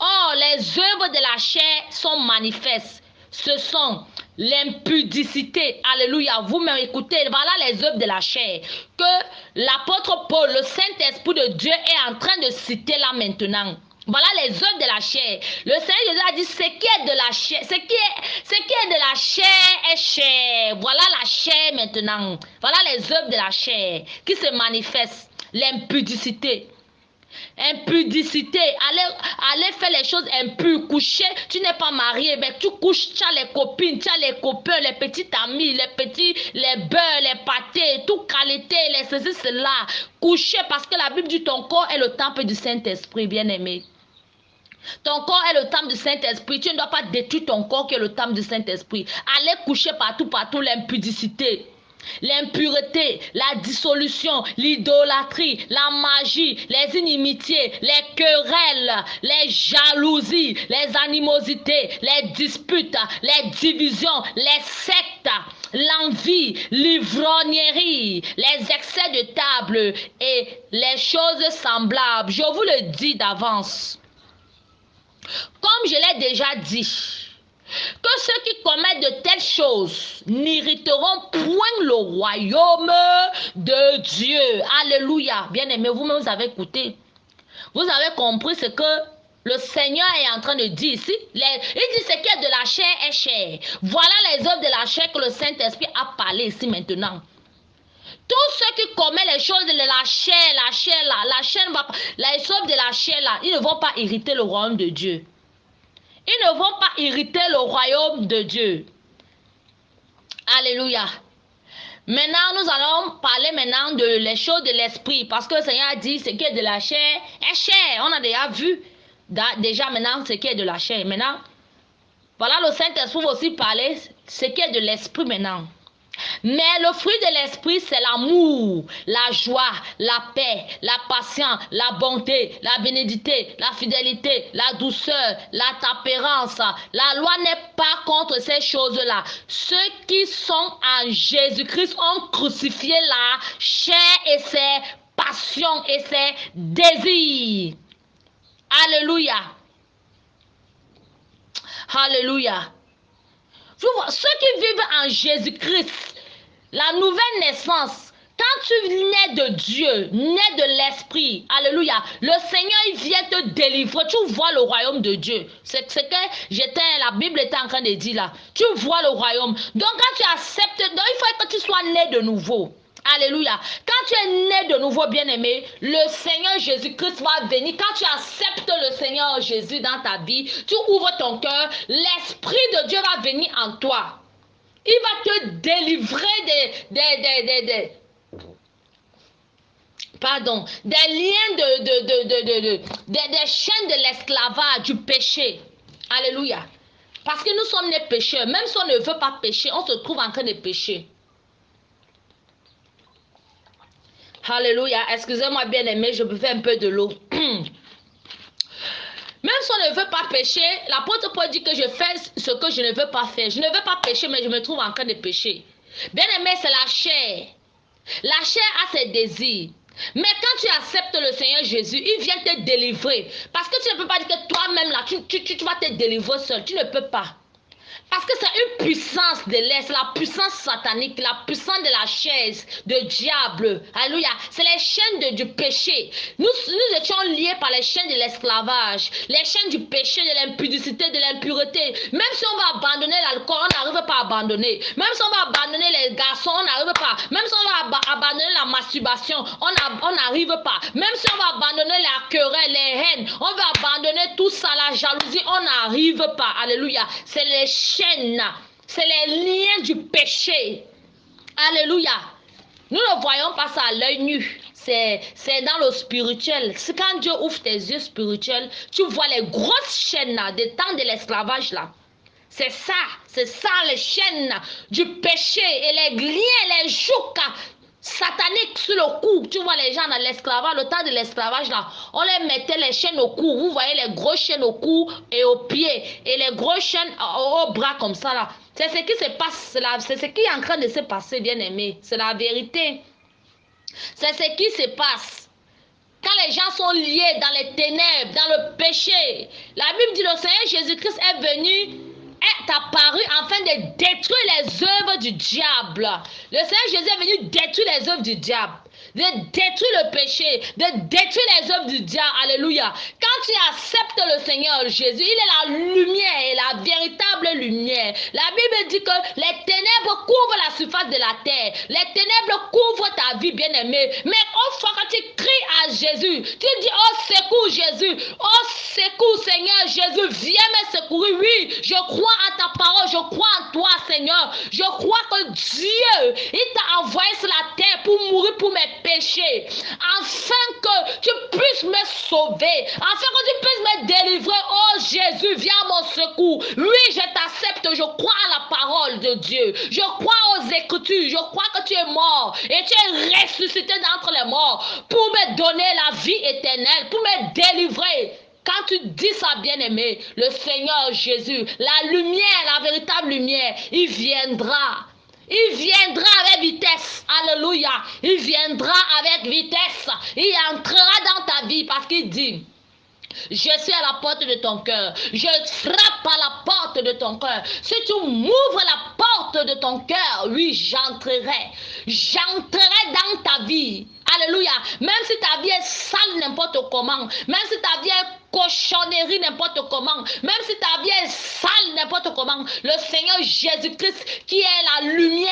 Or, les œuvres de la chair sont manifestes. Ce sont l'impudicité. Alléluia. Vous m'écoutez. Voilà les œuvres de la chair que l'apôtre Paul, le Saint-Esprit de Dieu, est en train de citer là maintenant. Voilà les œuvres de la chair. Le Seigneur Jésus a dit, ce qui est de la chair, ce qui est de la chair est chair. Voilà la chair maintenant. Voilà les œuvres de la chair qui se manifestent. L'impudicité. Impudicité, aller faire les choses impures, coucher, tu n'es pas marié, mais tu couches, tu as les copines, tu as les copains, les petits amis, les beurres, les pâtés, toute qualité, les ceci, cela. Coucher parce que la Bible dit ton corps est le temple du Saint-Esprit, bien-aimé. Ton corps est le temple du Saint-Esprit. Tu ne dois pas détruire ton corps qui est le temple du Saint-Esprit. Aller coucher partout, l'impudicité. L'impureté, la dissolution, l'idolâtrie, la magie, les inimitiés, les querelles, les jalousies, les animosités, les disputes, les divisions, les sectes, l'envie, l'ivrognerie, les excès de table et les choses semblables. Je vous le dis d'avance. Comme je l'ai déjà dit, que ceux qui commettent de telles choses n'hériteront point le royaume de Dieu. Alléluia. Bien-aimés, vous-même vous avez écouté. Vous avez compris ce que le Seigneur est en train de dire ici. Il dit ce qui est de la chair est chair. Voilà les œuvres de la chair que le Saint-Esprit a parlé ici maintenant. Tous ceux qui commettent les choses de la chair, les œuvres de la chair là, ils ne vont pas hériter le royaume de Dieu. Ils ne vont pas hériter le royaume de Dieu. Alléluia. Maintenant, nous allons parler maintenant de les choses de l'esprit. Parce que le Seigneur a dit ce qui est de la chair est chair. On a déjà vu déjà maintenant ce qui est de la chair. Maintenant, voilà le Saint-Esprit va aussi parler ce qui est de l'esprit maintenant. Mais le fruit de l'esprit, c'est l'amour, la joie, la paix, la patience, la bonté, la bénédicité, la fidélité, la douceur, la tempérance. La loi n'est pas contre ces choses-là. Ceux qui sont en Jésus-Christ ont crucifié la chair et ses passions et ses désirs. Alléluia. Alléluia. Ceux qui vivent en Jésus-Christ, la nouvelle naissance, quand tu nais de Dieu, nais de l'Esprit, alléluia, le Seigneur il vient te délivrer, tu vois le royaume de Dieu. C'est ce que la Bible était en train de dire là. Tu vois le royaume. Donc quand tu acceptes, donc il faut que tu sois né de nouveau. Alléluia. Quand tu es né de nouveau, bien-aimé, le Seigneur Jésus-Christ va venir. Quand tu acceptes le Seigneur Jésus dans ta vie, tu ouvres ton cœur, l'Esprit de Dieu va venir en toi. Il va te délivrer des liens des chaînes de l'esclavage, du péché. Alléluia. Parce que nous sommes nés pécheurs. Même si on ne veut pas pécher, on se trouve en train de pécher. Alléluia. Excusez-moi bien aimé, je buvais un peu de l'eau. Même si on ne veut pas pécher, l'apôtre Paul dit que je fais ce que je ne veux pas faire. Je ne veux pas pécher, mais je me trouve en train de pécher. Bien aimé, c'est la chair. La chair a ses désirs. Mais quand tu acceptes le Seigneur Jésus, il vient te délivrer. Parce que tu ne peux pas dire que toi-même là, tu vas te délivrer seul. Tu ne peux pas. Parce que c'est une puissance de l'Est, la puissance satanique, la puissance de la chaise, de diable. Alléluia. C'est les chaînes du péché. Nous étions liés par les chaînes de l'esclavage, les chaînes du péché, de l'impudicité, de l'impureté. Même si on va abandonner l'alcool, on n'arrive pas à abandonner. Même si on va abandonner les garçons, on n'arrive pas. Même si on va abandonner la masturbation, on n'arrive pas. Même si on va abandonner la querelle, les haines, on va abandonner tout ça, la jalousie, on n'arrive pas. Alléluia. C'est les chaînes, c'est les liens du péché. Alléluia. Nous ne voyons pas ça à l'œil nu. C'est dans le spirituel. C'est quand Dieu ouvre tes yeux spirituels, tu vois les grosses chaînes là, des temps de l'esclavage là. C'est ça les chaînes du péché et les liens, les jougs sataniques sur le cou. Tu vois les gens dans l'esclavage, le temps de l'esclavage là, on les mettait les chaînes au cou. Vous voyez les grosses chaînes au cou et aux pieds et les grosses chaînes au bras comme ça là. C'est ce qui se passe, c'est ce qui est en train de se passer, bien aimé. C'est la vérité. C'est ce qui se passe. Quand les gens sont liés dans les ténèbres, dans le péché, la Bible dit le Seigneur Jésus-Christ est venu, est apparu afin de détruire les œuvres du diable. Le Seigneur Jésus est venu détruire les œuvres du diable, de détruire le péché, de détruire les œuvres du diable. Alléluia. Quand tu acceptes le Seigneur Jésus, il est la lumière, la véritable lumière. La Bible dit que les ténèbres couvrent la surface de la terre. Les ténèbres couvrent ta vie, bien-aimée. Mais une fois que tu cries à Jésus, tu dis, oh secours Jésus, oh secours Seigneur Jésus, viens me secourir. Oui, je crois en ta parole, je crois en toi Seigneur. Je crois que Dieu, il t'a envoyé sur la terre pour mourir pour mes péchés, afin que tu puisses me sauver, afin que tu puisses me délivrer. Oh Jésus, viens à mon secours. Oui, je t'accepte, je crois à la parole de Dieu, je crois aux Écritures, je crois que tu es mort et tu es ressuscité d'entre les morts pour me donner la vie éternelle, pour me délivrer. Quand tu dis ça, bien-aimé, le Seigneur Jésus, la lumière, la véritable lumière, il viendra. Il viendra avec vitesse. Alléluia. Il viendra avec vitesse. Il entrera dans ta vie parce qu'il dit, je suis à la porte de ton cœur. Je frappe à la porte de ton cœur. Si tu m'ouvres la porte de ton cœur, oui, j'entrerai. J'entrerai dans ta vie. Alléluia. Même si ta vie est sale n'importe comment, même si ta vie est cochonnerie n'importe comment, même si ta vie est sale n'importe comment, le Seigneur Jésus-Christ qui est la lumière,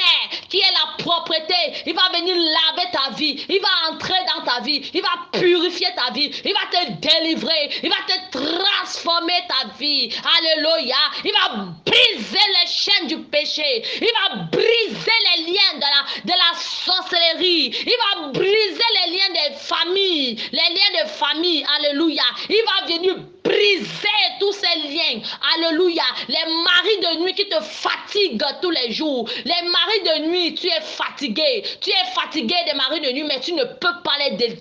qui est la propreté, il va venir laver ta vie, il va entrer dans ta vie, il va purifier ta vie, il va te délivrer, il va te transformer ta vie. Alléluia. Il va briser les chaînes du péché, il va briser les liens de la sorcellerie, il va briser les liens des familles, les liens de famille. Alléluia. Il va venir briser tous ces liens. Alléluia. Les maris de nuit qui te fatiguent tous les jours. Les maris de nuit, tu es fatigué. Tu es fatigué des maris de nuit, mais tu ne peux pas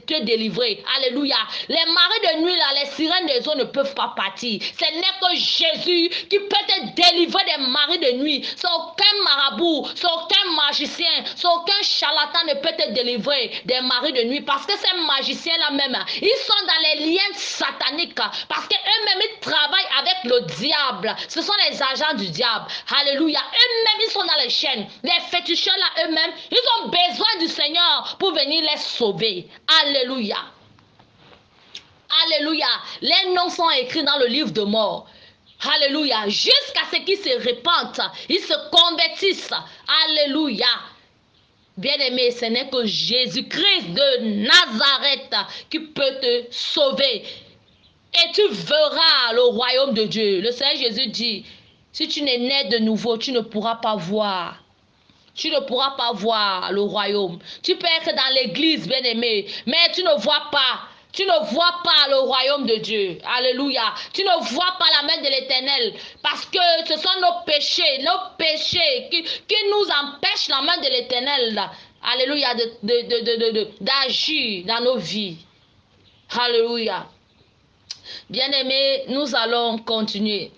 te délivrer. Alléluia. Les maris de nuit, là, les sirènes des eaux ne peuvent pas partir. Ce n'est que Jésus qui peut te délivrer des maris de nuit. C'est aucun marabout, c'est aucun magicien, c'est aucun charlatan ne peut te délivrer des maris de nuit. Parce que ces magiciens-là même, ils sont dans les liens sataniques. Parce qu'eux-mêmes, ils travaillent avec le diable. Ce sont les agents du diable. Alléluia. Eux-mêmes, ils sont dans les chaînes. Les féticheurs-là, eux-mêmes, ils ont besoin du Seigneur pour venir les sauver. Alléluia. Alléluia. Les noms sont écrits dans le livre de mort. Alléluia. Jusqu'à ce qu'ils se répandent. Ils se convertissent. Alléluia. Bien-aimé, ce n'est que Jésus-Christ de Nazareth qui peut te sauver. Et tu verras le royaume de Dieu. Le Seigneur Jésus dit, si tu n'es né de nouveau, tu ne pourras pas voir. Tu ne pourras pas voir le royaume. Tu peux être dans l'église, bien-aimé, mais tu ne vois pas. Tu ne vois pas le royaume de Dieu. Alléluia. Tu ne vois pas la main de l'Éternel. Parce que ce sont nos péchés qui nous empêchent la main de l'Éternel. Alléluia. D'agir dans nos vies. Alléluia. Bien-aimés, nous allons continuer.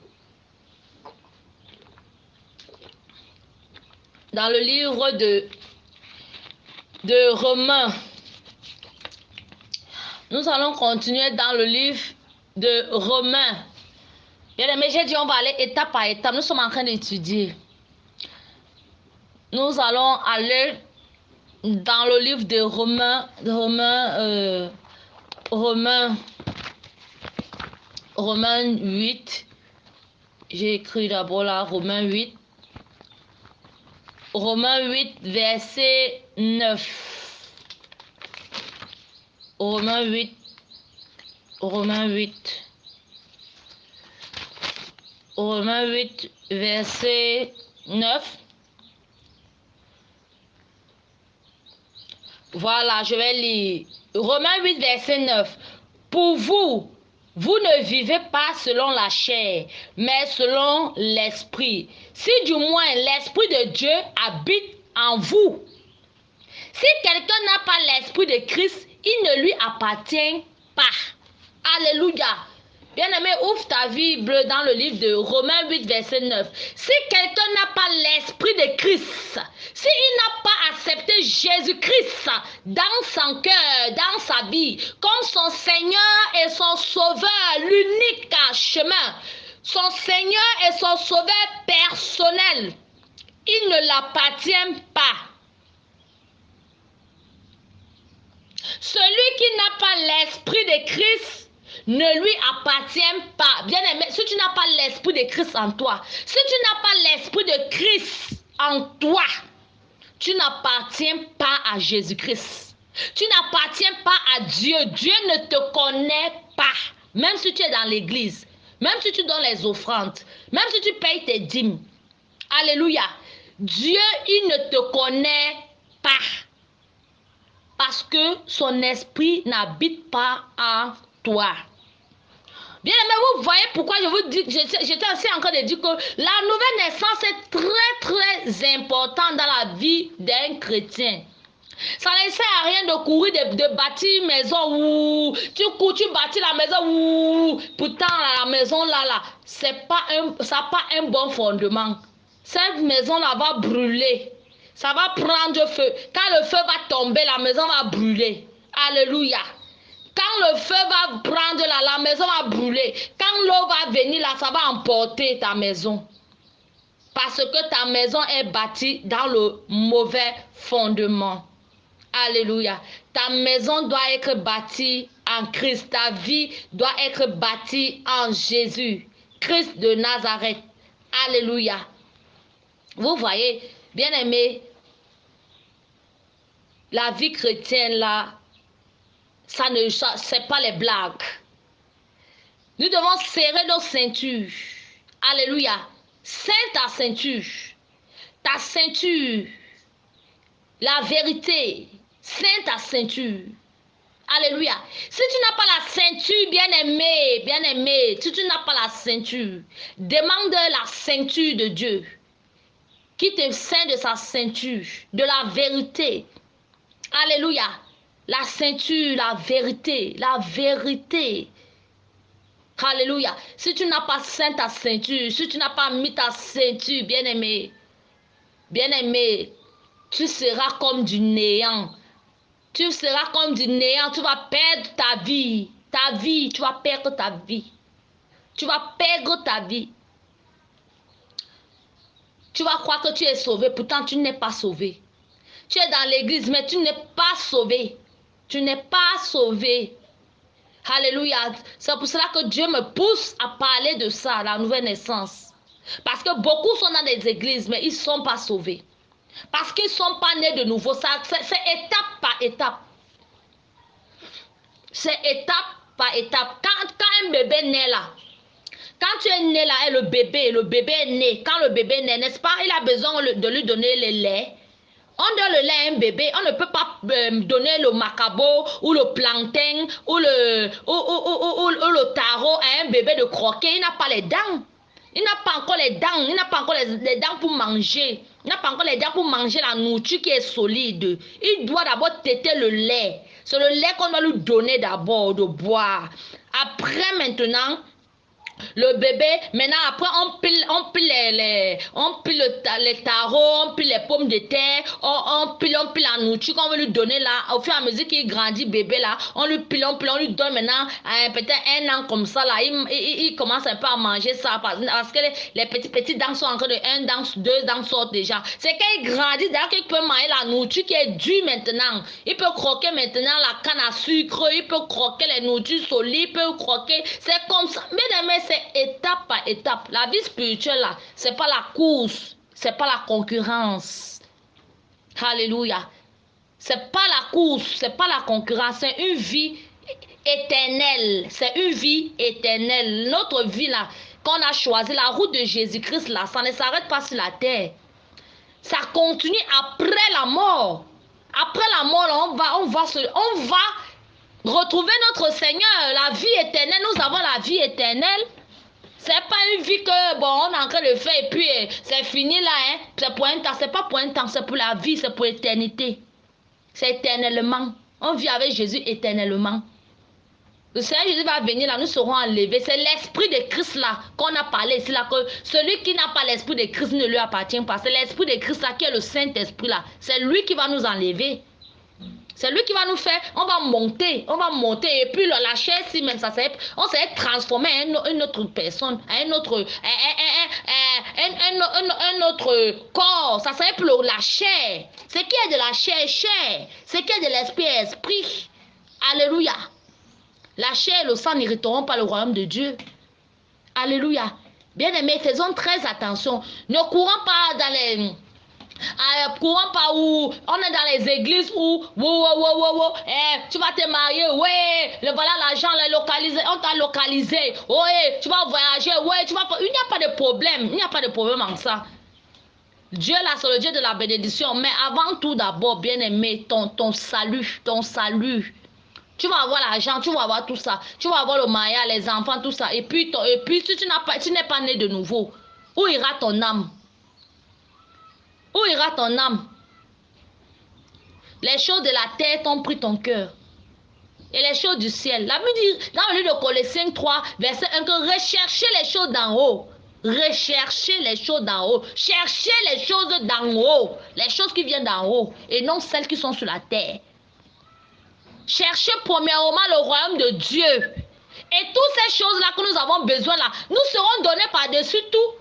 Dans le livre de Romains. Nous allons continuer dans le livre de Romains. Bien-aimés, j'ai dit on va aller étape par étape. Nous sommes en train d'étudier. Nous allons aller dans le livre de Romains 8. J'ai écrit d'abord là, Romains 8. Romains 8, verset 9. Romains 8, verset 9. Voilà, je vais lire. Romains 8, verset 9. Pour vous, Vous ne vivez pas selon la chair, mais selon l'esprit. Si du moins l'esprit de Dieu habite en vous. Si quelqu'un n'a pas l'esprit de Christ, il ne lui appartient pas. Alléluia. Bien-aimé, ouvre ta Bible dans le livre de Romains 8, verset 9. Si quelqu'un n'a pas l'esprit de Christ, s'il n'a pas accepté Jésus-Christ dans son cœur, dans sa vie, comme son Seigneur et son Sauveur, l'unique chemin, son Seigneur et son Sauveur personnel, il ne l'appartient pas. Celui qui n'a pas l'esprit de Christ ne lui appartient pas. Bien-aimé, si tu n'as pas l'esprit de Christ en toi, si tu n'as pas l'esprit de Christ en toi, tu n'appartiens pas à Jésus-Christ. Tu n'appartiens pas à Dieu. Dieu ne te connaît pas. Même si tu es dans l'église, même si tu donnes les offrandes, même si tu payes tes dîmes. Alléluia. Dieu, il ne te connaît pas. Parce que son esprit n'habite pas en toi. Bien aimé, vous voyez pourquoi je vous dis, j'étais aussi en train de dire que la nouvelle naissance est très importante dans la vie d'un chrétien. Ça ne sert à rien de courir, de bâtir une maison où tu cours, tu bâtis la maison où pourtant la maison là, ça n'a pas un bon fondement. Cette maison là va brûler. Ça va prendre feu. Quand le feu va tomber, la maison va brûler. Alléluia. Quand le feu va prendre là, la maison va brûler. Quand l'eau va venir là, ça va emporter ta maison. Parce que ta maison est bâtie dans le mauvais fondement. Alléluia. Ta maison doit être bâtie en Christ. Ta vie doit être bâtie en Jésus. Christ de Nazareth. Alléluia. Vous voyez, bien aimé, la vie chrétienne là, c'est pas les blagues. Nous devons serrer nos ceintures. Alléluia. Serre ta ceinture. Ta ceinture. La vérité. Serre ta ceinture. Alléluia. Si tu n'as pas la ceinture, bien-aimé, si tu n'as pas la ceinture, demande la ceinture de Dieu. Qui te ceint de sa ceinture, de la vérité. Alléluia. La ceinture, la vérité, la vérité. Alléluia. Si tu n'as pas ceint ta ceinture, si tu n'as pas mis ta ceinture, bien-aimé, tu seras comme du néant. Tu seras comme du néant, tu vas perdre ta vie. Ta vie, tu vas perdre ta vie. Tu vas perdre ta vie. Tu vas croire que tu es sauvé, pourtant tu n'es pas sauvé. Tu es dans l'église, mais tu n'es pas sauvé. Tu n'es pas sauvé. Alléluia. C'est pour cela que Dieu me pousse à parler de ça, la nouvelle naissance. Parce que beaucoup sont dans des églises, mais ils ne sont pas sauvés. Parce qu'ils ne sont pas nés de nouveau. C'est étape par étape. C'est étape par étape. Quand un bébé naît là, quand tu es né là et le bébé est né, quand le bébé naît, n'est-ce pas, il a besoin de lui donner le lait. On donne le lait à un bébé, on ne peut pas donner le macabo ou le plantain ou le taro à un bébé de croquer. Il n'a pas les dents. Il n'a pas encore les dents. Il n'a pas encore les dents pour manger. Il n'a pas encore les dents pour manger la nourriture qui est solide. Il doit d'abord téter le lait. C'est le lait qu'on doit lui donner d'abord de boire. Après maintenant, le bébé, maintenant après on pile les tarots, on pile les pommes de terre, on pile la nourriture qu'on veut lui donner là. Au fur et à mesure qu'il grandit bébé là, on lui lui donne maintenant peut-être 1 an comme ça là. Il commence un peu à manger ça parce que les petits dents sont encore de 1 dent, 2 dents sortent déjà. C'est quand il grandit d'ailleurs qu'il peut manger la nourriture qui est dure maintenant. Il peut croquer maintenant la canne à sucre, il peut croquer les nourritures solides, il peut croquer. C'est comme ça. Mais c'est étape par étape. La vie spirituelle là, c'est pas la course, c'est pas la concurrence. Alléluia. C'est pas la course, c'est pas la concurrence, c'est une vie éternelle. C'est une vie éternelle. Notre vie là, qu'on a choisi, la route de Jésus-Christ là, ça ne s'arrête pas sur la terre. Ça continue après la mort. Après la mort, là, on va retrouver notre Seigneur, la vie éternelle, nous avons la vie éternelle. C'est pas une vie que, bon, on est en train de faire et puis c'est fini là, hein. C'est pour un temps, c'est pas pour un temps, c'est pour la vie, c'est pour l'éternité. C'est éternellement. On vit avec Jésus éternellement. Le Seigneur Jésus va venir là, nous serons enlevés. C'est l'esprit de Christ là qu'on a parlé ici là, que celui qui n'a pas l'esprit de Christ ne lui appartient pas. C'est l'esprit de Christ là qui est le Saint-Esprit là. C'est lui qui va nous enlever. C'est lui qui va nous faire, on va monter, et puis la chair, si même ça, on s'est transformé en une autre personne, un autre corps, ça serait plus la chair. Ce qui est de la chair, chair. Ce qui est de l'esprit, esprit. Alléluia. La chair et le sang n'hériteront pas le royaume de Dieu. Alléluia. Bien-aimés, faisons très attention. Ne courons pas dans les... courant par où on est dans les églises où tu vas te marier, voilà l'argent localisé, on t'a localisé, tu vas voyager, tu vas, il n'y a pas de problème, en ça. Dieu là, c'est le Dieu de la bénédiction, mais avant tout d'abord, bien aimé, ton salut. Tu vas avoir l'argent, tu vas avoir tout ça, tu vas avoir le mariage, les enfants, tout ça, et puis si tu n'es pas né de nouveau, où ira ton âme? Où ira ton âme? Les choses de la terre t'ont pris ton cœur. Et les choses du ciel. La Bible dit dans le livre de Colossiens 3, verset 1, que recherchez les choses d'en haut. Recherchez les choses d'en haut. Cherchez les choses d'en haut. Les choses qui viennent d'en haut. Et non celles qui sont sur la terre. Cherchez premièrement le royaume de Dieu. Et toutes ces choses-là que nous avons besoin là, nous serons donnés par-dessus tout.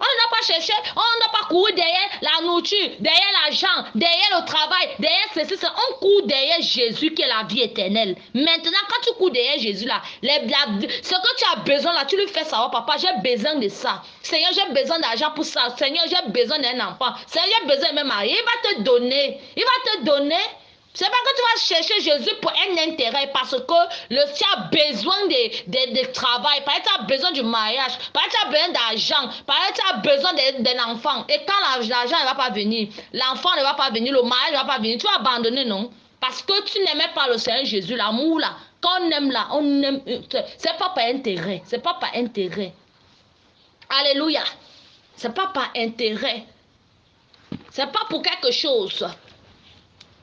On n'a pas cherché, on n'a pas couru derrière la nourriture, derrière l'argent, derrière le travail, derrière ceci, on court derrière Jésus qui est la vie éternelle. Maintenant, quand tu cours derrière Jésus là, ce que tu as besoin là, tu lui fais savoir, papa, j'ai besoin de ça. Seigneur, j'ai besoin d'argent pour ça. Seigneur, j'ai besoin d'un enfant. Seigneur, j'ai besoin de me marier. Il va te donner. C'est pas que tu vas chercher Jésus pour un intérêt, parce que tu as besoin de travail, parce que tu as besoin du mariage, parce que tu as besoin d'argent, parce que tu as besoin d'un enfant. Et quand l'argent ne va pas venir, l'enfant ne va pas venir, le mariage ne va pas venir, tu vas abandonner, non? Parce que tu n'aimais pas le Seigneur Jésus, l'amour là. Quand on aime là, on aime. C'est pas par intérêt. C'est pas par intérêt. Alléluia. C'est pas par intérêt. C'est pas pour quelque chose.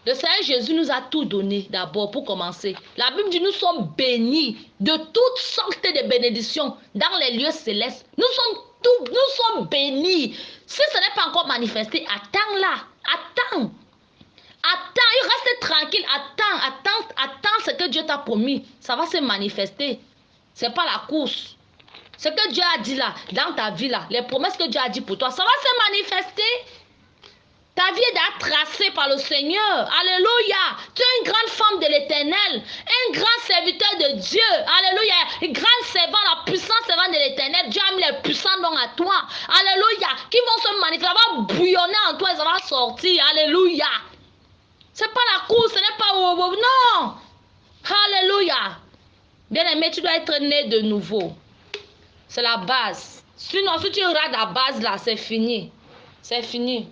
Le Seigneur Jésus nous a tout donné d'abord pour commencer. La Bible dit nous sommes bénis de toutes sortes de bénédictions dans les lieux célestes. Nous sommes bénis. Si ce n'est pas encore manifesté, attends là. Attends, reste tranquille. Attends ce que Dieu t'a promis. Ça va se manifester. Ce n'est pas la course. Ce que Dieu a dit là, dans ta vie là, les promesses que Dieu a dit pour toi, ça va se manifester. Ta vie est tracée par le Seigneur. Alléluia. Tu es une grande femme de l'Éternel. Un grand serviteur de Dieu. Alléluia. Un grand servant, la puissance servant de l'Éternel. Dieu a mis les puissants dons à toi. Alléluia. Qui vont se manifester. Ça va bouillonner en toi et ça va sortir. Alléluia. C'est pas la course. Ce n'est pas... Non. Alléluia. Bien-aimé, tu dois être né de nouveau. C'est la base. Sinon, si tu rates la base là, c'est fini. C'est fini.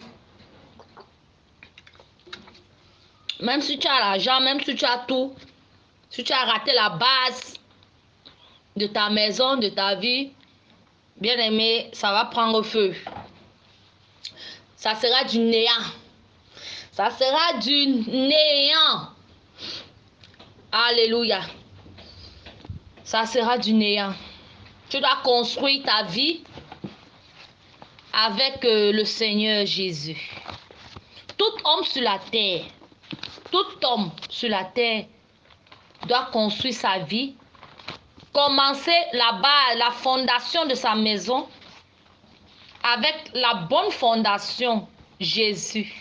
Même si tu as l'argent, même si tu as tout, si tu as raté la base de ta maison, de ta vie, bien aimé, ça va prendre feu. Ça sera du néant. Ça sera du néant. Alléluia. Ça sera du néant. Tu dois construire ta vie avec le Seigneur Jésus. Tout homme sur la terre, tout homme sur la terre doit construire sa vie, commencer la base, la fondation de sa maison avec la bonne fondation, Jésus.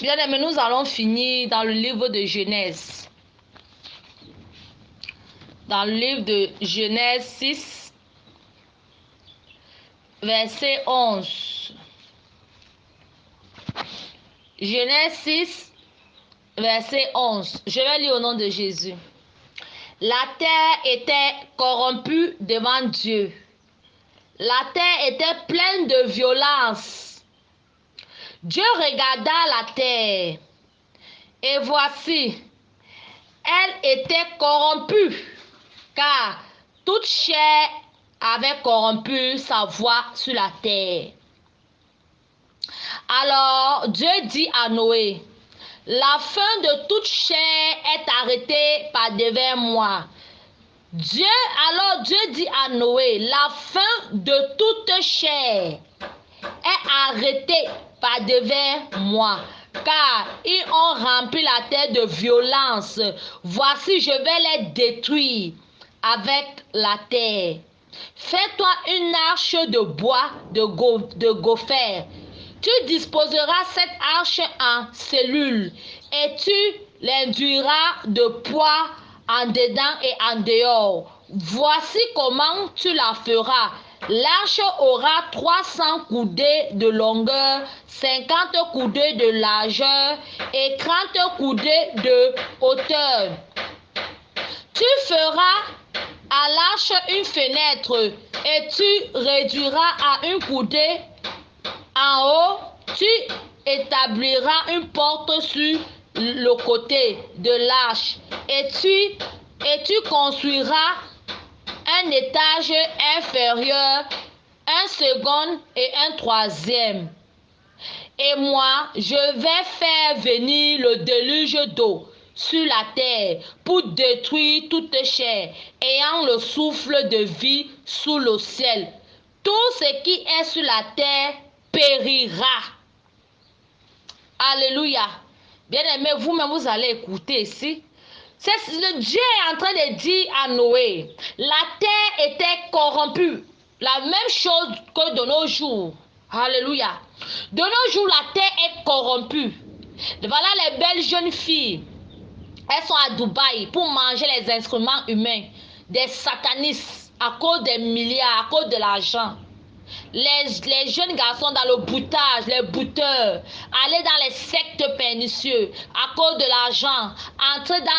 Bien aimé, nous allons finir dans le livre de Genèse. Dans le livre de Genèse 6, verset 11. Genèse 6, verset 11. Je vais lire au nom de Jésus. La terre était corrompue devant Dieu. La terre était pleine de violence. Dieu regarda la terre, et voici, elle était corrompue, car toute chair avait corrompu sa voie sur la terre. Alors Dieu dit à Noé, la fin de toute chair est arrêtée par devant moi. Alors Dieu dit à Noé, la fin de toute chair est arrêtée par devant moi, car ils ont rempli la terre de violence. Voici, je vais les détruire avec la terre. Fais-toi une arche de bois de gopher. Tu disposeras cette arche en cellules et tu l'induiras de poids en dedans et en dehors. Voici comment tu la feras. L'arche aura 300 coudées de longueur, 50 coudées de largeur et 30 coudées de hauteur. Tu feras à l'arche une fenêtre et tu réduiras à une coudée. En haut, tu établiras une porte sur le côté de l'arche et tu construiras un étage inférieur, un second et un troisième. Et moi, je vais faire venir le déluge d'eau sur la terre pour détruire toute chair ayant le souffle de vie sous le ciel. Tout ce qui est sur la terre périra. Alléluia. Bien-aimés, vous-même, vous allez écouter ici. Dieu est en train de dire à Noé, la terre était corrompue. La même chose que de nos jours. Alléluia. De nos jours, la terre est corrompue. Voilà les belles jeunes filles. Elles sont à Dubaï pour manger les instruments humains des satanistes à cause des milliards, à cause de l'argent. Les jeunes garçons dans le boutage, les bouteurs, aller dans les sectes pernicieux à cause de l'argent, entrer dans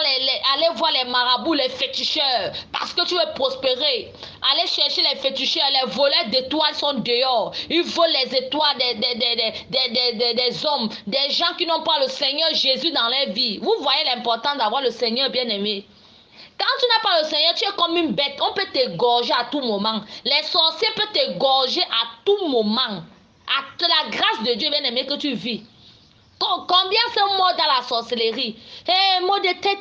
aller voir les marabouts, les féticheurs, parce que tu veux prospérer. Aller chercher les féticheurs, les voleurs d'étoiles sont dehors. Ils volent les étoiles des hommes, des gens qui n'ont pas le Seigneur Jésus dans leur vie. Vous voyez l'importance d'avoir le Seigneur bien-aimé. Quand tu n'as pas le Seigneur, tu es comme une bête. On peut t'égorger à tout moment. Les sorciers peuvent t'égorger à tout moment. À la grâce de Dieu, bien-aimé, que tu vis. Combien sont morts dans la sorcellerie? Mot de tête,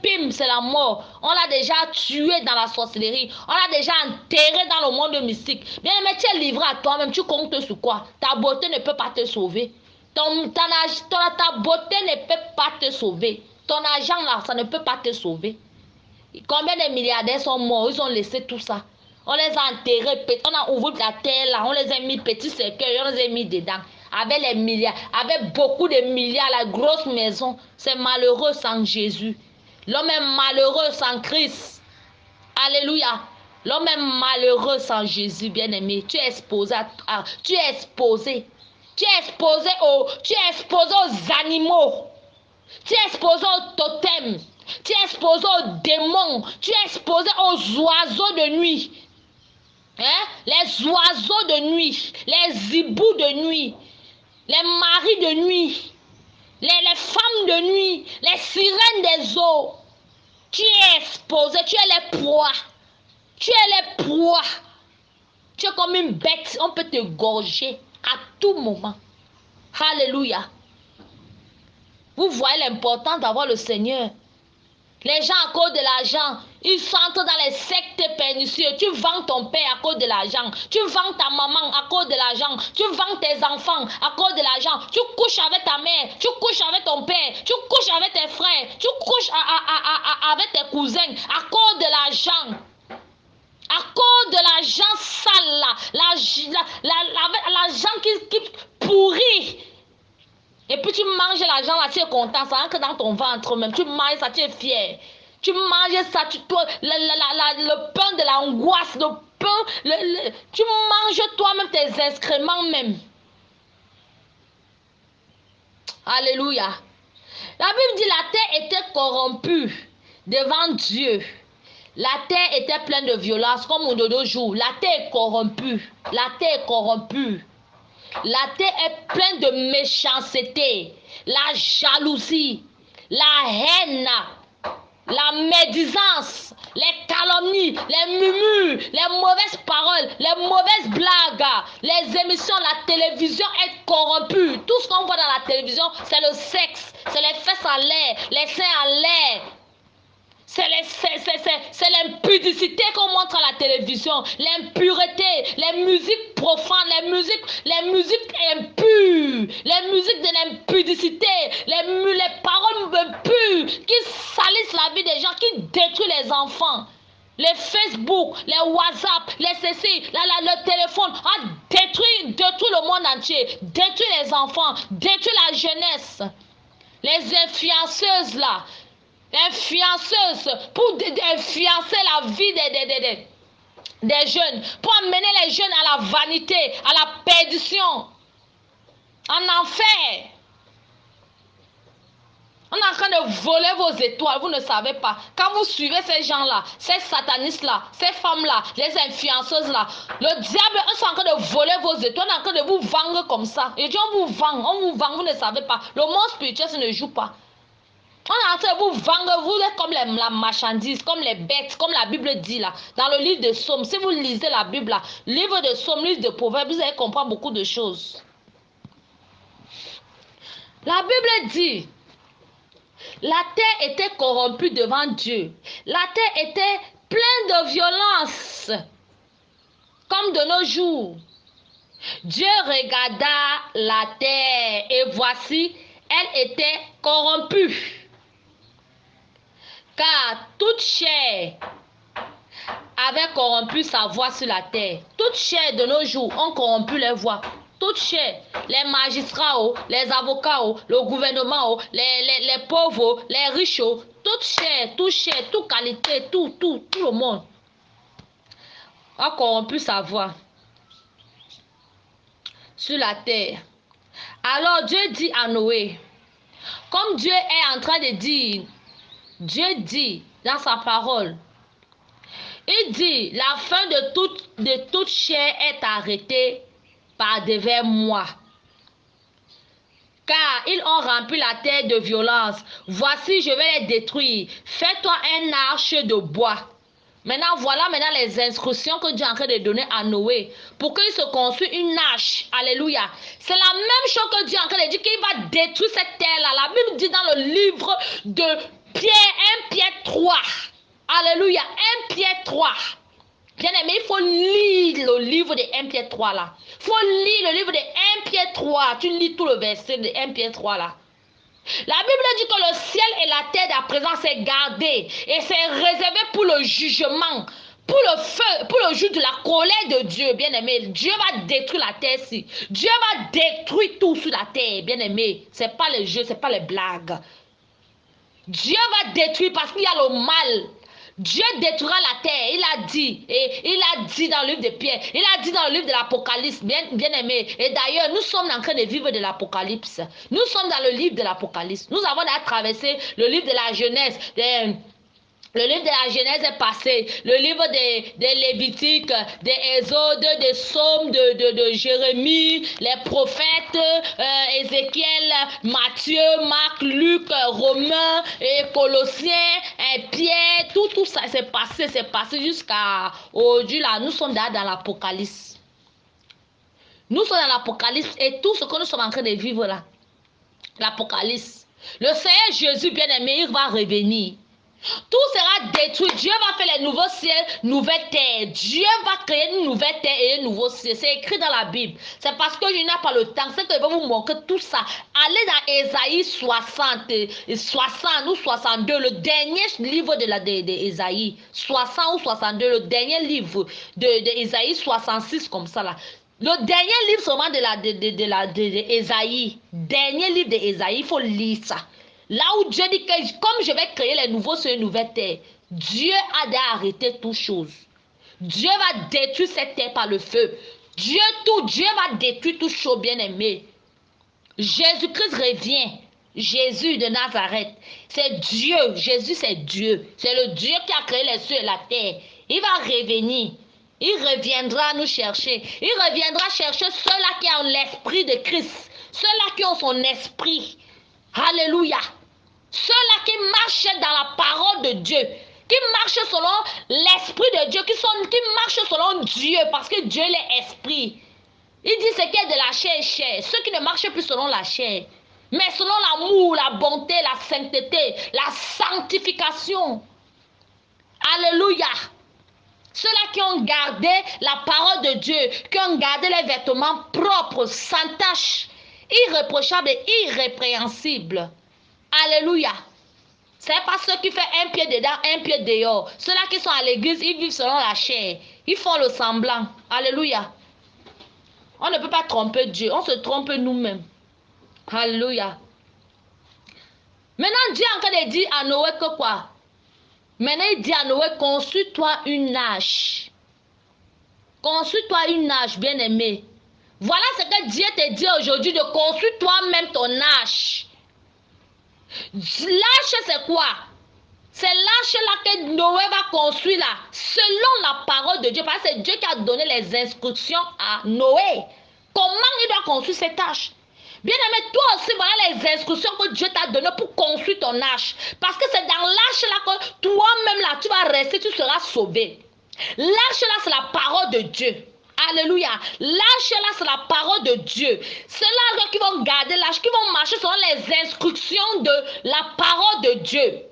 pim, c'est la mort. On l'a déjà tué dans la sorcellerie. On l'a déjà enterré dans le monde mystique. Bien-aimé, tu es livré à toi-même. Tu comptes sur quoi? Ta beauté ne peut pas te sauver. Ta beauté ne peut pas te sauver. Ton argent, là, ça ne peut pas te sauver. Combien de milliardaires sont morts? Ils ont laissé tout ça. On les a enterrés. On a ouvert la terre là. On les a mis petits cercueils. On les a mis dedans. Avec les milliards. Avec beaucoup de milliards. La grosse maison. C'est malheureux sans Jésus. L'homme est malheureux sans Christ. Alléluia. L'homme est malheureux sans Jésus, bien-aimé. Tu es exposé tu es exposé. Tu es exposé aux animaux. Tu es exposé aux totems. Tu es exposé aux démons. Tu es exposé aux oiseaux de nuit. Hein? Les oiseaux de nuit. Les hiboux de nuit. Les maris de nuit. Les femmes de nuit. Les sirènes des eaux. Tu es exposé. Tu es les proies. Tu es les proies. Tu es comme une bête. On peut te gorger à tout moment. Alléluia. Vous voyez l'importance d'avoir le Seigneur. Les gens à cause de l'argent, ils s'entrent dans les sectes pernicieux. Tu vends ton père à cause de l'argent. Tu vends ta maman à cause de l'argent. Tu vends tes enfants à cause de l'argent. Tu couches avec ta mère. Tu couches avec ton père. Tu couches avec tes frères. Tu couches avec tes cousins à cause de l'argent. À cause de l'argent sale là. L'argent qui pourrit. Et puis tu manges l'argent là, tu es content, ça entre dans ton ventre même. Tu manges ça, tu es fier. Tu manges ça, le pain de l'angoisse, le pain, tu manges toi-même tes excréments même. Alléluia. La Bible dit la terre était corrompue devant Dieu. La terre était pleine de violence comme de nos jours. La terre est corrompue. La terre est corrompue. La terre est pleine de méchanceté, la jalousie, la haine. la médisance, les calomnies, les murmures, les mauvaises paroles, les mauvaises blagues, les émissions, la télévision est corrompue. Tout ce qu'on voit dans la télévision, c'est le sexe, c'est les fesses en l'air, les seins en l'air. C'est l'impudicité qu'on montre à la télévision, l'impureté, les musiques profanes, les musiques impures, les musiques de l'impudicité, les paroles impures qui salissent la vie des gens, qui détruisent les enfants. Les Facebook, les WhatsApp, les CC, le téléphone a détruit le monde entier, détruit les enfants, détruit la jeunesse. Les influenceuses là, influenceuses pour influencer la vie des jeunes, pour amener les jeunes à la vanité, à la perdition, en enfer. On est en train de voler vos étoiles, vous ne savez pas. Quand vous suivez ces gens-là, ces satanistes-là, ces femmes-là, les influenceuses-là, le diable est en train de voler vos étoiles, on est en train de vous vendre comme ça. Et Dieu, on vous vend, vous ne savez pas. Le monde spirituel, ça ne joue pas. On est en train de vous vendre, vous êtes comme la marchandise, comme les bêtes, comme la Bible dit là, dans le livre de Psaumes. Si vous lisez la Bible là, livre de Psaumes, livre de Proverbes, vous allez comprendre beaucoup de choses. La Bible dit, la terre était corrompue devant Dieu. La terre était pleine de violence, comme de nos jours. Dieu regarda la terre et voici, elle était corrompue. Car toute chair avait corrompu sa voix sur la terre. Toute chair de nos jours ont corrompu les voix. Toute chair, les magistrats, les avocats, le gouvernement, les pauvres, les riches, toute chair, toute qualité, tout le monde a corrompu sa voix sur la terre. Alors Dieu dit à Noé, comme Dieu est en train de dire, Dieu dit dans sa parole, il dit, la fin de toute chair est arrêtée par devers moi. Car ils ont rempli la terre de violence. Voici, je vais les détruire. Fais-toi un arche de bois. Maintenant, voilà les instructions que Dieu est en train de donner à Noé pour qu'il se construise une arche. Alléluia. C'est la même chose que Dieu est en train de dire qu'il va détruire cette terre-là. La Bible dit dans le livre de Pierre, 1 Pierre 3. Alléluia. 1 Pierre 3. Bien aimé, il faut lire le livre de 1 Pierre 3 là. Il faut lire le livre de 1 Pierre 3. Tu lis tout le verset de 1 Pierre 3 là. La Bible dit que le ciel et la terre à présent c'est gardé et c'est réservé pour le jugement, pour le feu, pour le jour de la colère de Dieu, bien aimé. Dieu va détruire la terre ici. Dieu va détruire tout sur la terre, bien aimé. C'est pas les jeux, c'est pas les blagues. Dieu va détruire parce qu'il y a le mal. Dieu détruira la terre, il a dit, et il a dit dans le livre de Pierre, il a dit dans le livre de l'Apocalypse, bien aimé. Et d'ailleurs, nous sommes en train de vivre de l'Apocalypse. Nous sommes dans le livre de l'Apocalypse. Nous avons déjà traversé le livre de la Genèse, le livre de la Genèse est passé, le livre des Lévitiques, des Exodes, des Psaumes, de Jérémie, les prophètes, Ézéchiel, Matthieu, Marc, Luc, Romains, et Colossiens, et Pierre, tout ça c'est passé jusqu'à aujourd'hui là, nous sommes dans l'Apocalypse. Nous sommes dans l'Apocalypse et tout ce que nous sommes en train de vivre là, l'Apocalypse. Le Seigneur Jésus bien-aimé, il va revenir. Tout sera détruit. Dieu va faire les nouveaux ciels, nouvelles terres. Dieu va créer une nouvelle terre et un nouveau ciel. C'est écrit dans la Bible. C'est parce que je n'ai pas le temps. C'est que je vais vous montrer tout ça. Allez dans Ésaïe 60 ou 62, le dernier livre de Ésaïe. 60 ou 62, le dernier livre de Ésaïe 66 comme ça là. Le dernier livre seulement de Ésaïe. Dernier livre de Ésaïe, il faut lire ça. Là où Dieu dit que comme je vais créer les nouveaux sur une nouvelle terre, Dieu a d'arrêter toutes choses. Dieu va détruire cette terre par le feu. Dieu va détruire toutes choses, bien aimé. Jésus-Christ revient. Jésus de Nazareth. C'est Dieu. Jésus, c'est Dieu. C'est le Dieu qui a créé les cieux et la terre. Il va revenir. Il reviendra nous chercher. Il reviendra chercher ceux-là qui ont l'esprit de Christ. Ceux-là qui ont son esprit. Alléluia. Ceux-là qui marchent dans la parole de Dieu, qui marchent selon l'esprit de Dieu, qui marchent selon Dieu, parce que Dieu est esprit. Il dit ce qui est de la chair est chair. Ceux qui ne marchent plus selon la chair, mais selon l'amour, la bonté, la sainteté, la sanctification. Alléluia. Ceux-là qui ont gardé la parole de Dieu, qui ont gardé les vêtements propres, sans tache, irréprochables et irrépréhensibles. Alléluia. Ce n'est pas ceux qui font un pied dedans, un pied dehors. Ceux-là qui sont à l'église, ils vivent selon la chair. Ils font le semblant. Alléluia. On ne peut pas tromper Dieu. On se trompe nous-mêmes. Alléluia. Maintenant, Dieu a encore dit à Noé que quoi? Maintenant, il dit à Noé, construis-toi une arche. Construis-toi une arche, bien-aimé. Voilà ce que Dieu te dit aujourd'hui, de construire toi-même ton arche. L'arche, c'est quoi? C'est l'arche-là que Noé va construire là, selon la parole de Dieu. Parce que c'est Dieu qui a donné les instructions à Noé. Comment il doit construire cette arche? Bien-aimé, toi aussi, voilà les instructions que Dieu t'a données pour construire ton arche. Parce que c'est dans l'arche là que toi-même là, tu vas rester, tu seras sauvé. L'arche là, c'est la parole de Dieu. Alléluia. L'arche là, c'est la parole de Dieu. C'est là qui vont garder l'arche, qui vont marcher selon les instructions de la parole de Dieu.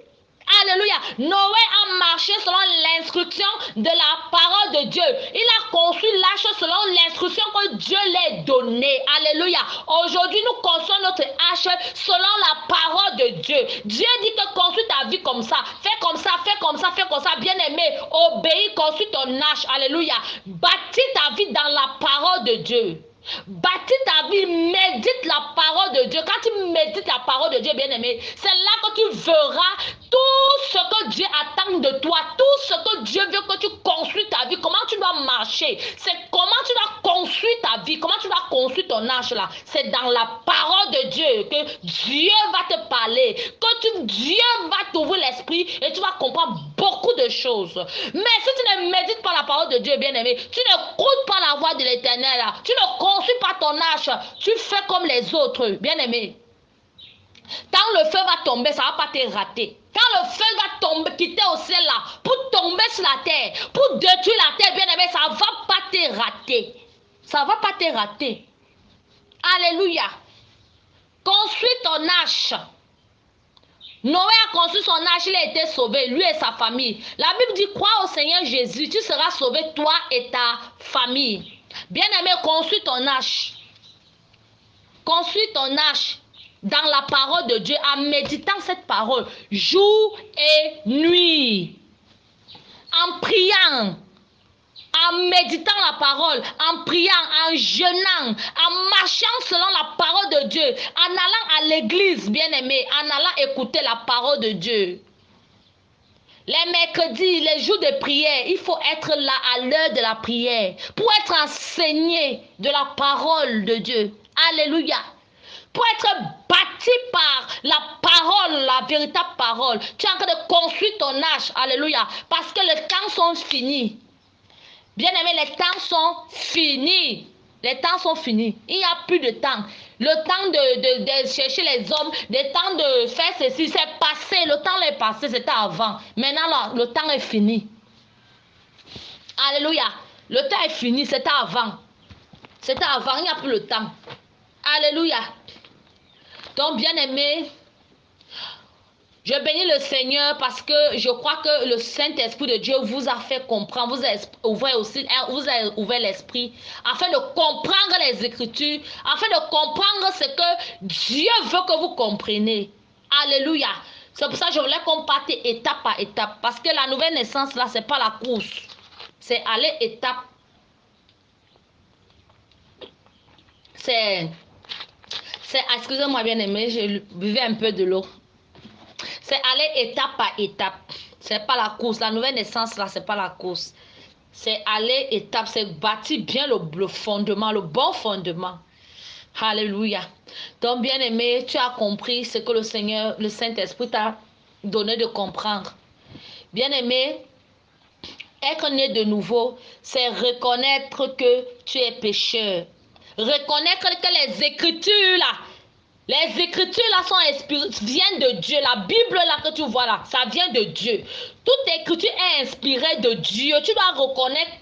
Alléluia. Noé a marché selon l'instruction de la parole de Dieu. Il a construit l'arche selon l'instruction que Dieu lui a donnée. Alléluia. Aujourd'hui, nous construisons notre arche selon la parole de Dieu. Dieu dit que construis ta vie comme ça. Fais comme ça, fais comme ça, fais comme ça. Bien-aimé, obéis, construis ton arche. Alléluia. Bâtis ta vie dans la parole de Dieu. Bâtis ta vie, médite la parole de Dieu. Quand tu médites la parole de Dieu, bien-aimé, c'est là que tu verras tout ce que Dieu attend de toi, tout ce que Dieu veut que tu construis ta vie, comment tu dois marcher, c'est comment tu dois construire ta vie, comment tu dois construire ton arche là. C'est dans la parole de Dieu que Dieu va te parler, que Dieu va t'ouvrir l'esprit et tu vas comprendre beaucoup de choses. Mais si tu ne médites pas la parole de Dieu, bien-aimé, tu n'écoutes pas la voix de l'Éternel là, tu ne construis pas ton arche, tu fais comme les autres, bien-aimé. Quand le feu va tomber, ça ne va pas te rater. Quand le feu va tomber, quitter au ciel là, pour tomber sur la terre, pour détruire la terre, bien aimé, ça ne va pas te rater. Ça ne va pas te rater. Alléluia. Construis ton arche. Noé a construit son arche, il a été sauvé, lui et sa famille. La Bible dit, crois au Seigneur Jésus, tu seras sauvé, toi et ta famille. Bien aimé, construis ton arche. Construis ton arche dans la parole de Dieu, en méditant cette parole, jour et nuit, en priant, en méditant la parole, en priant, en jeûnant, en marchant selon la parole de Dieu, en allant à l'église, bien-aimé, en allant écouter la parole de Dieu. Les mercredis, les jours de prière, il faut être là à l'heure de la prière pour être enseigné de la parole de Dieu. Alléluia. Pour être bâti par la parole, la véritable parole. Tu es en train de construire ton arche. Alléluia. Parce que les temps sont finis. Bien aimé, les temps sont finis. Les temps sont finis. Il n'y a plus de temps. Le temps de chercher les hommes, le temps de faire ceci, c'est passé. Le temps est passé, c'était avant. Maintenant, là, le temps est fini. Alléluia. Le temps est fini, c'était avant. C'était avant, il n'y a plus le temps. Alléluia. Donc, bien aimé, je bénis le Seigneur parce que je crois que le Saint-Esprit de Dieu vous a fait comprendre, vous a ouvert l'esprit afin de comprendre les Écritures, afin de comprendre ce que Dieu veut que vous compreniez. Alléluia. C'est pour ça que je voulais qu'on parte étape par étape. Parce que la nouvelle naissance, là, ce n'est pas la course. C'est aller étape. Excusez-moi bien aimé, je buvais un peu de l'eau. C'est aller étape par étape. C'est pas la course. La nouvelle naissance, là, c'est pas la course. C'est aller étape. C'est bâtir bien le fondement, le bon fondement. Alléluia. Donc, bien aimé, tu as compris ce que le Seigneur, le Saint-Esprit t'a donné de comprendre. Bien aimé, être né de nouveau, c'est reconnaître que tu es pécheur. Reconnaître que les Écritures, là, Les écritures là sont inspirées, viennent de Dieu. La Bible là que tu vois là, ça vient de Dieu. Toute écriture est inspirée de Dieu. Tu dois reconnaître,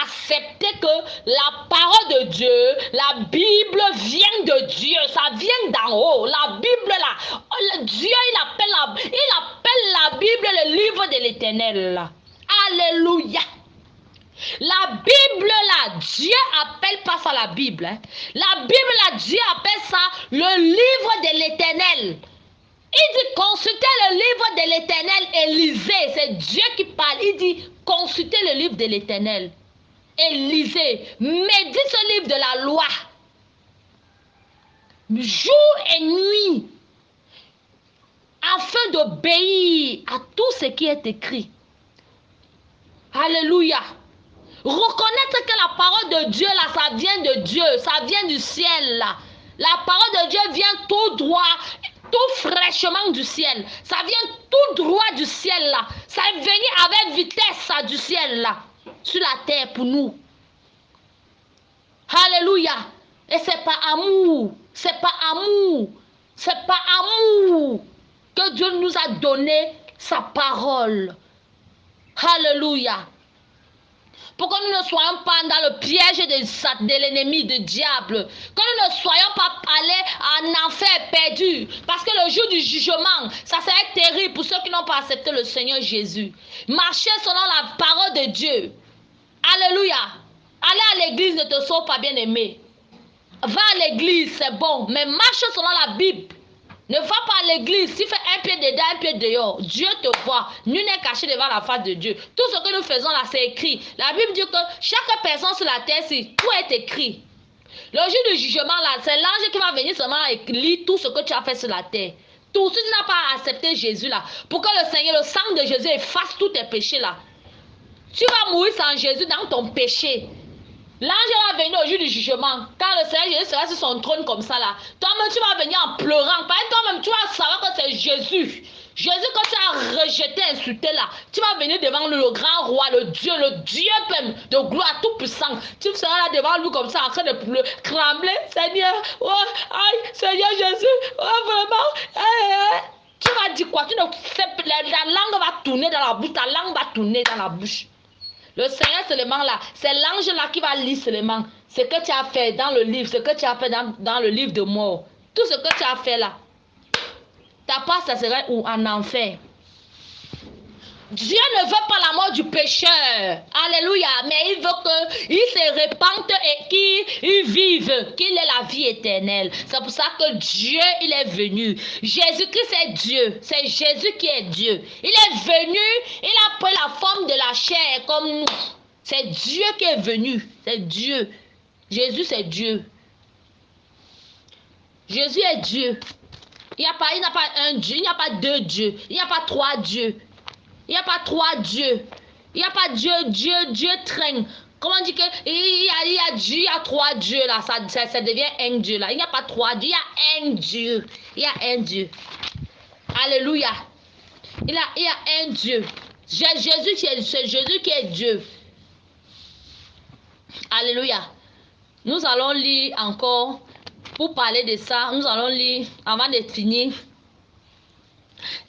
accepter que la parole de Dieu, la Bible vient de Dieu. Ça vient d'en haut. La Bible là, Dieu il appelle la Bible le livre de l'Éternel. Alléluia. La Bible là, Dieu appelle pas ça la Bible. Hein. La Bible là, Dieu appelle ça le livre de l'Éternel. Il dit consultez le livre de l'Éternel et lisez. C'est Dieu qui parle. Il dit consultez le livre de l'Éternel et lisez. Méditez ce livre de la loi. Jour et nuit. Afin d'obéir à tout ce qui est écrit. Alléluia. Reconnaître que la parole de Dieu là, ça vient de Dieu, ça vient du ciel là. La parole de Dieu vient tout droit, tout fraîchement du ciel. Ça vient tout droit du ciel là. Ça est venu avec vitesse ça, du ciel là, sur la terre pour nous. Alléluia. Et c'est pas amour, c'est pas amour, c'est pas amour que Dieu nous a donné sa parole. Alléluia. Pour que nous ne soyons pas dans le piège de l'ennemi, du diable. Que nous ne soyons pas allés en enfer perdu. Parce que le jour du jugement, ça serait terrible pour ceux qui n'ont pas accepté le Seigneur Jésus. Marchez selon la parole de Dieu. Alléluia. Aller à l'église ne te sauve pas, bien-aimé. Va à l'église, c'est bon. Mais marche selon la Bible. Ne va pas à l'église. Si tu fais un pied dedans, un pied dehors, Dieu te voit. Nul n'est caché devant la face de Dieu. Tout ce que nous faisons là, c'est écrit. La Bible dit que chaque personne sur la terre, tout est écrit. Le jour du jugement là, c'est l'ange qui va venir seulement et lire tout ce que tu as fait sur la terre. Tout ce que tu n'as pas accepté Jésus là. Pour que le Seigneur, le sang de Jésus efface tous tes péchés là. Tu vas mourir sans Jésus dans ton péché. L'ange va venir au jour du jugement. Quand le Seigneur Jésus sera sur son trône comme ça là, toi-même tu vas venir en pleurant. Parce que toi-même tu vas savoir que c'est Jésus. Jésus que tu as rejeté, insulté là. Tu vas venir devant lui, le grand roi, le Dieu même de gloire tout puissant. Tu seras là devant lui comme ça en train de pleurer, trembler. Seigneur, oh, aïe, Seigneur Jésus, oh vraiment. Tu vas dire quoi? Tu ne fais, la langue va tourner dans la bouche, ta langue va tourner dans la bouche. Le Seigneur seulement là, c'est l'ange là qui va lire seulement ce que tu as fait dans le livre, ce que tu as fait dans le livre de mort. Tout ce que tu as fait là, ta part ça serait où? En enfer. Dieu ne veut pas la mort du pécheur. Alléluia. Mais il veut qu'il se répande et qu'il vive, qu'il ait la vie éternelle. C'est pour ça que Dieu, il est venu. Jésus-Christ est Dieu. C'est Jésus qui est Dieu. Il est venu, il a pris la forme de la chair comme nous. C'est Dieu qui est venu. C'est Dieu. Jésus, c'est Dieu. Jésus est Dieu. Il n'y a pas un Dieu, il n'y a pas deux dieux, il n'y a pas trois dieux. Il n'y a pas trois dieux. Il n'y a pas Dieu traîne. Comment on dit que il y a Dieu, il y a trois dieux là, ça devient un Dieu là. Il n'y a pas trois dieux, il y a un Dieu. Il y a un Dieu. Alléluia. Il y a un Dieu. C'est Jésus qui est Dieu. Alléluia. Nous allons lire encore, pour parler de ça, nous allons lire, avant de finir.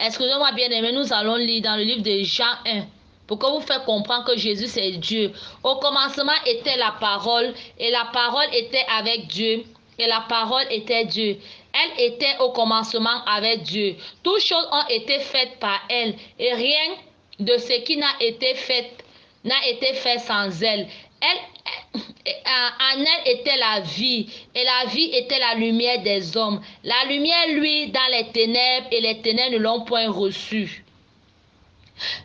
Excusez-moi bien aimé, nous allons lire dans le livre de Jean 1 pour que vous fassiez comprendre que Jésus c'est Dieu. Au commencement était la parole et la parole était avec Dieu et la parole était Dieu. Elle était au commencement avec Dieu. Toutes choses ont été faites par elle et rien de ce qui n'a été fait sans elle. En elle était la vie, et la vie était la lumière des hommes. La lumière, lui, dans les ténèbres, et les ténèbres ne l'ont point reçue.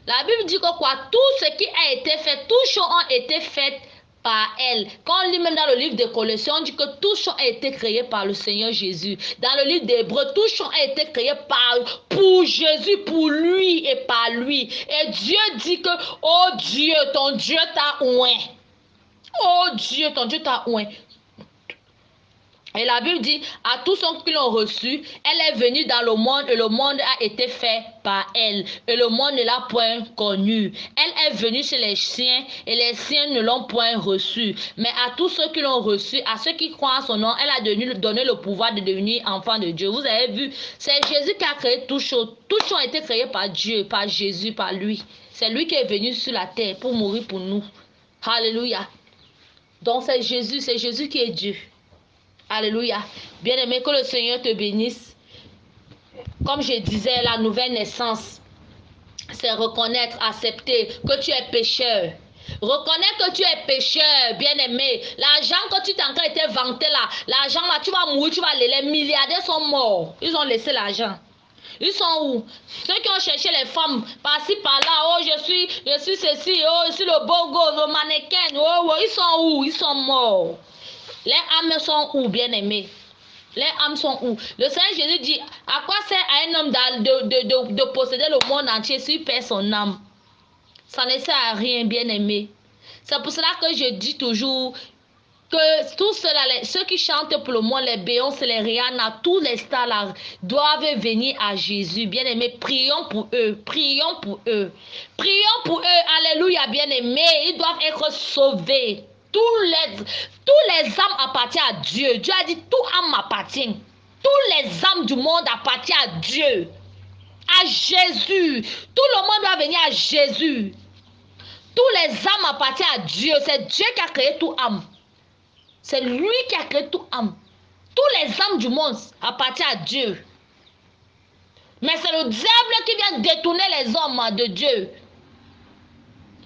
La Bible dit que quoi? Tout ce qui a été fait, toutes choses ont été faites par elle. Quand on lit même dans le livre de Colossiens, on dit que toutes choses ont été créées par le Seigneur Jésus. Dans le livre d'Hébreux, toutes choses ont été créées pour Jésus, pour lui et par lui. Et Dieu dit que, oh Dieu, ton Dieu t'a oint. Oh Dieu, ton Dieu t'a oint. Et la Bible dit, à tous ceux qui l'ont reçu, elle est venue dans le monde et le monde a été fait par elle. Et le monde ne l'a point connue. Elle est venue chez les siens et les siens ne l'ont point reçue. Mais à tous ceux qui l'ont reçue, à ceux qui croient en son nom, elle a donné le pouvoir de devenir enfant de Dieu. Vous avez vu, c'est Jésus qui a créé toutes choses. Toutes choses ont été créées par Dieu, par Jésus, par lui. C'est lui qui est venu sur la terre pour mourir pour nous. Alléluia. Donc c'est Jésus qui est Dieu. Alléluia. Bien-aimé, que le Seigneur te bénisse. Comme je disais, la nouvelle naissance, c'est reconnaître, accepter que tu es pécheur. Reconnaître que tu es pécheur, bien-aimé. L'argent que tu t'es encore été vanté là, l'argent là, tu vas mourir, tu vas aller. Les milliardaires sont morts. Ils ont laissé l'argent. Ils sont où? Ceux qui ont cherché les femmes par-ci par-là, oh je suis ceci, oh je suis le beau gosse, le mannequin, oh, ils sont où? Ils sont morts. Les âmes sont où, bien-aimés? Les âmes sont où? Le Seigneur Jésus dit, à quoi sert à un homme de posséder le monde entier s'il perd son âme? Ça ne sert à rien, bien-aimé. C'est pour cela que je dis toujours que tous ceux qui chantent pour le monde, les Beyoncé, les Rihanna, tous les stars là, doivent venir à Jésus. Bien-aimé, prions pour eux. Prions pour eux. Prions pour eux. Alléluia, bien-aimé. Ils doivent être sauvés. Tous les âmes appartiennent à Dieu. Dieu a dit, tout âme m'appartient. Tous les âmes du monde appartiennent à Dieu. À Jésus. Tout le monde doit venir à Jésus. Tous les âmes appartiennent à Dieu. C'est Dieu qui a créé tout âme. C'est lui qui a créé tout âme. Tous les âmes du monde appartiennent à Dieu. Mais c'est le diable qui vient détourner les hommes de Dieu.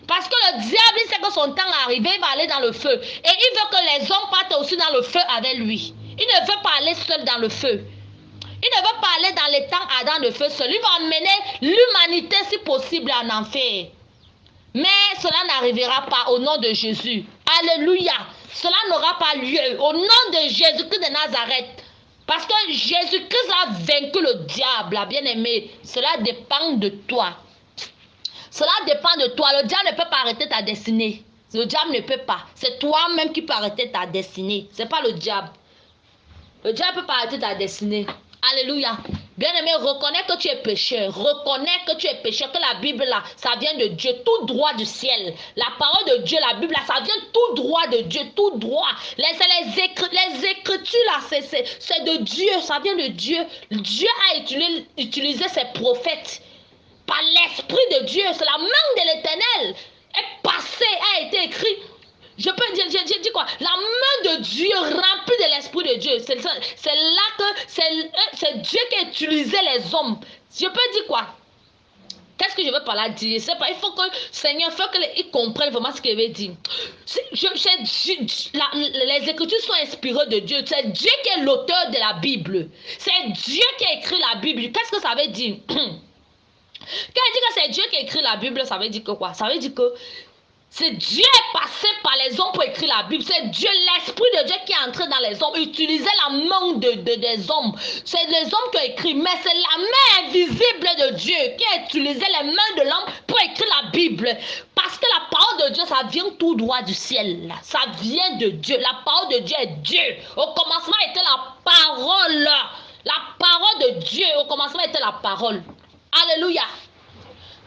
Parce que le diable, il sait que son temps est arrivé, il va aller dans le feu. Et il veut que les hommes partent aussi dans le feu avec lui. Il ne veut pas aller seul dans le feu. Il ne veut pas aller dans les temps ardents de feu seul. Il va emmener l'humanité, si possible, en enfer. Mais cela n'arrivera pas au nom de Jésus. Alléluia. Cela n'aura pas lieu au nom de Jésus-Christ de Nazareth. Parce que Jésus-Christ a vaincu le diable, bien-aimé. Cela dépend de toi. Cela dépend de toi. Le diable ne peut pas arrêter ta destinée. Le diable ne peut pas. C'est toi-même qui peux arrêter ta destinée. Ce n'est pas le diable. Le diable ne peut pas arrêter ta destinée. Alléluia. Bien-aimé, reconnais que tu es pécheur. Reconnais que tu es pécheur. Que la Bible là, ça vient de Dieu. Tout droit du ciel. La parole de Dieu, la Bible là, ça vient tout droit de Dieu. Tout droit. Les écritures là, c'est de Dieu. Ça vient de Dieu. Dieu a utilisé ses prophètes. Par l'Esprit de Dieu, c'est la main de l'Éternel est passée, a été écrit. Je peux dire, je dis quoi? La main de Dieu remplie de l'Esprit de Dieu. C'est là que c'est Dieu qui a utilisé les hommes. Je peux dire quoi? Qu'est-ce que je veux par là dire? C'est pas, il faut que Seigneur, il faut qu'ils comprennent vraiment ce qu'il veut dire. Les Écritures sont inspirées de Dieu. C'est Dieu qui est l'auteur de la Bible. C'est Dieu qui a écrit la Bible. Qu'est-ce que ça veut dire? Quand il dit que c'est Dieu qui a écrit la Bible, ça veut dire que quoi? Ça veut dire que c'est Dieu passé par les hommes pour écrire la Bible. C'est Dieu, l'Esprit de Dieu qui est entré dans les hommes, utilisait la main des hommes. C'est les hommes qui ont écrit, mais c'est la main invisible de Dieu qui a utilisé les mains de l'homme pour écrire la Bible. Parce que la parole de Dieu, ça vient tout droit du ciel. Ça vient de Dieu. La parole de Dieu est Dieu. Au commencement était la parole. La parole de Dieu, au commencement était la parole. Alléluia.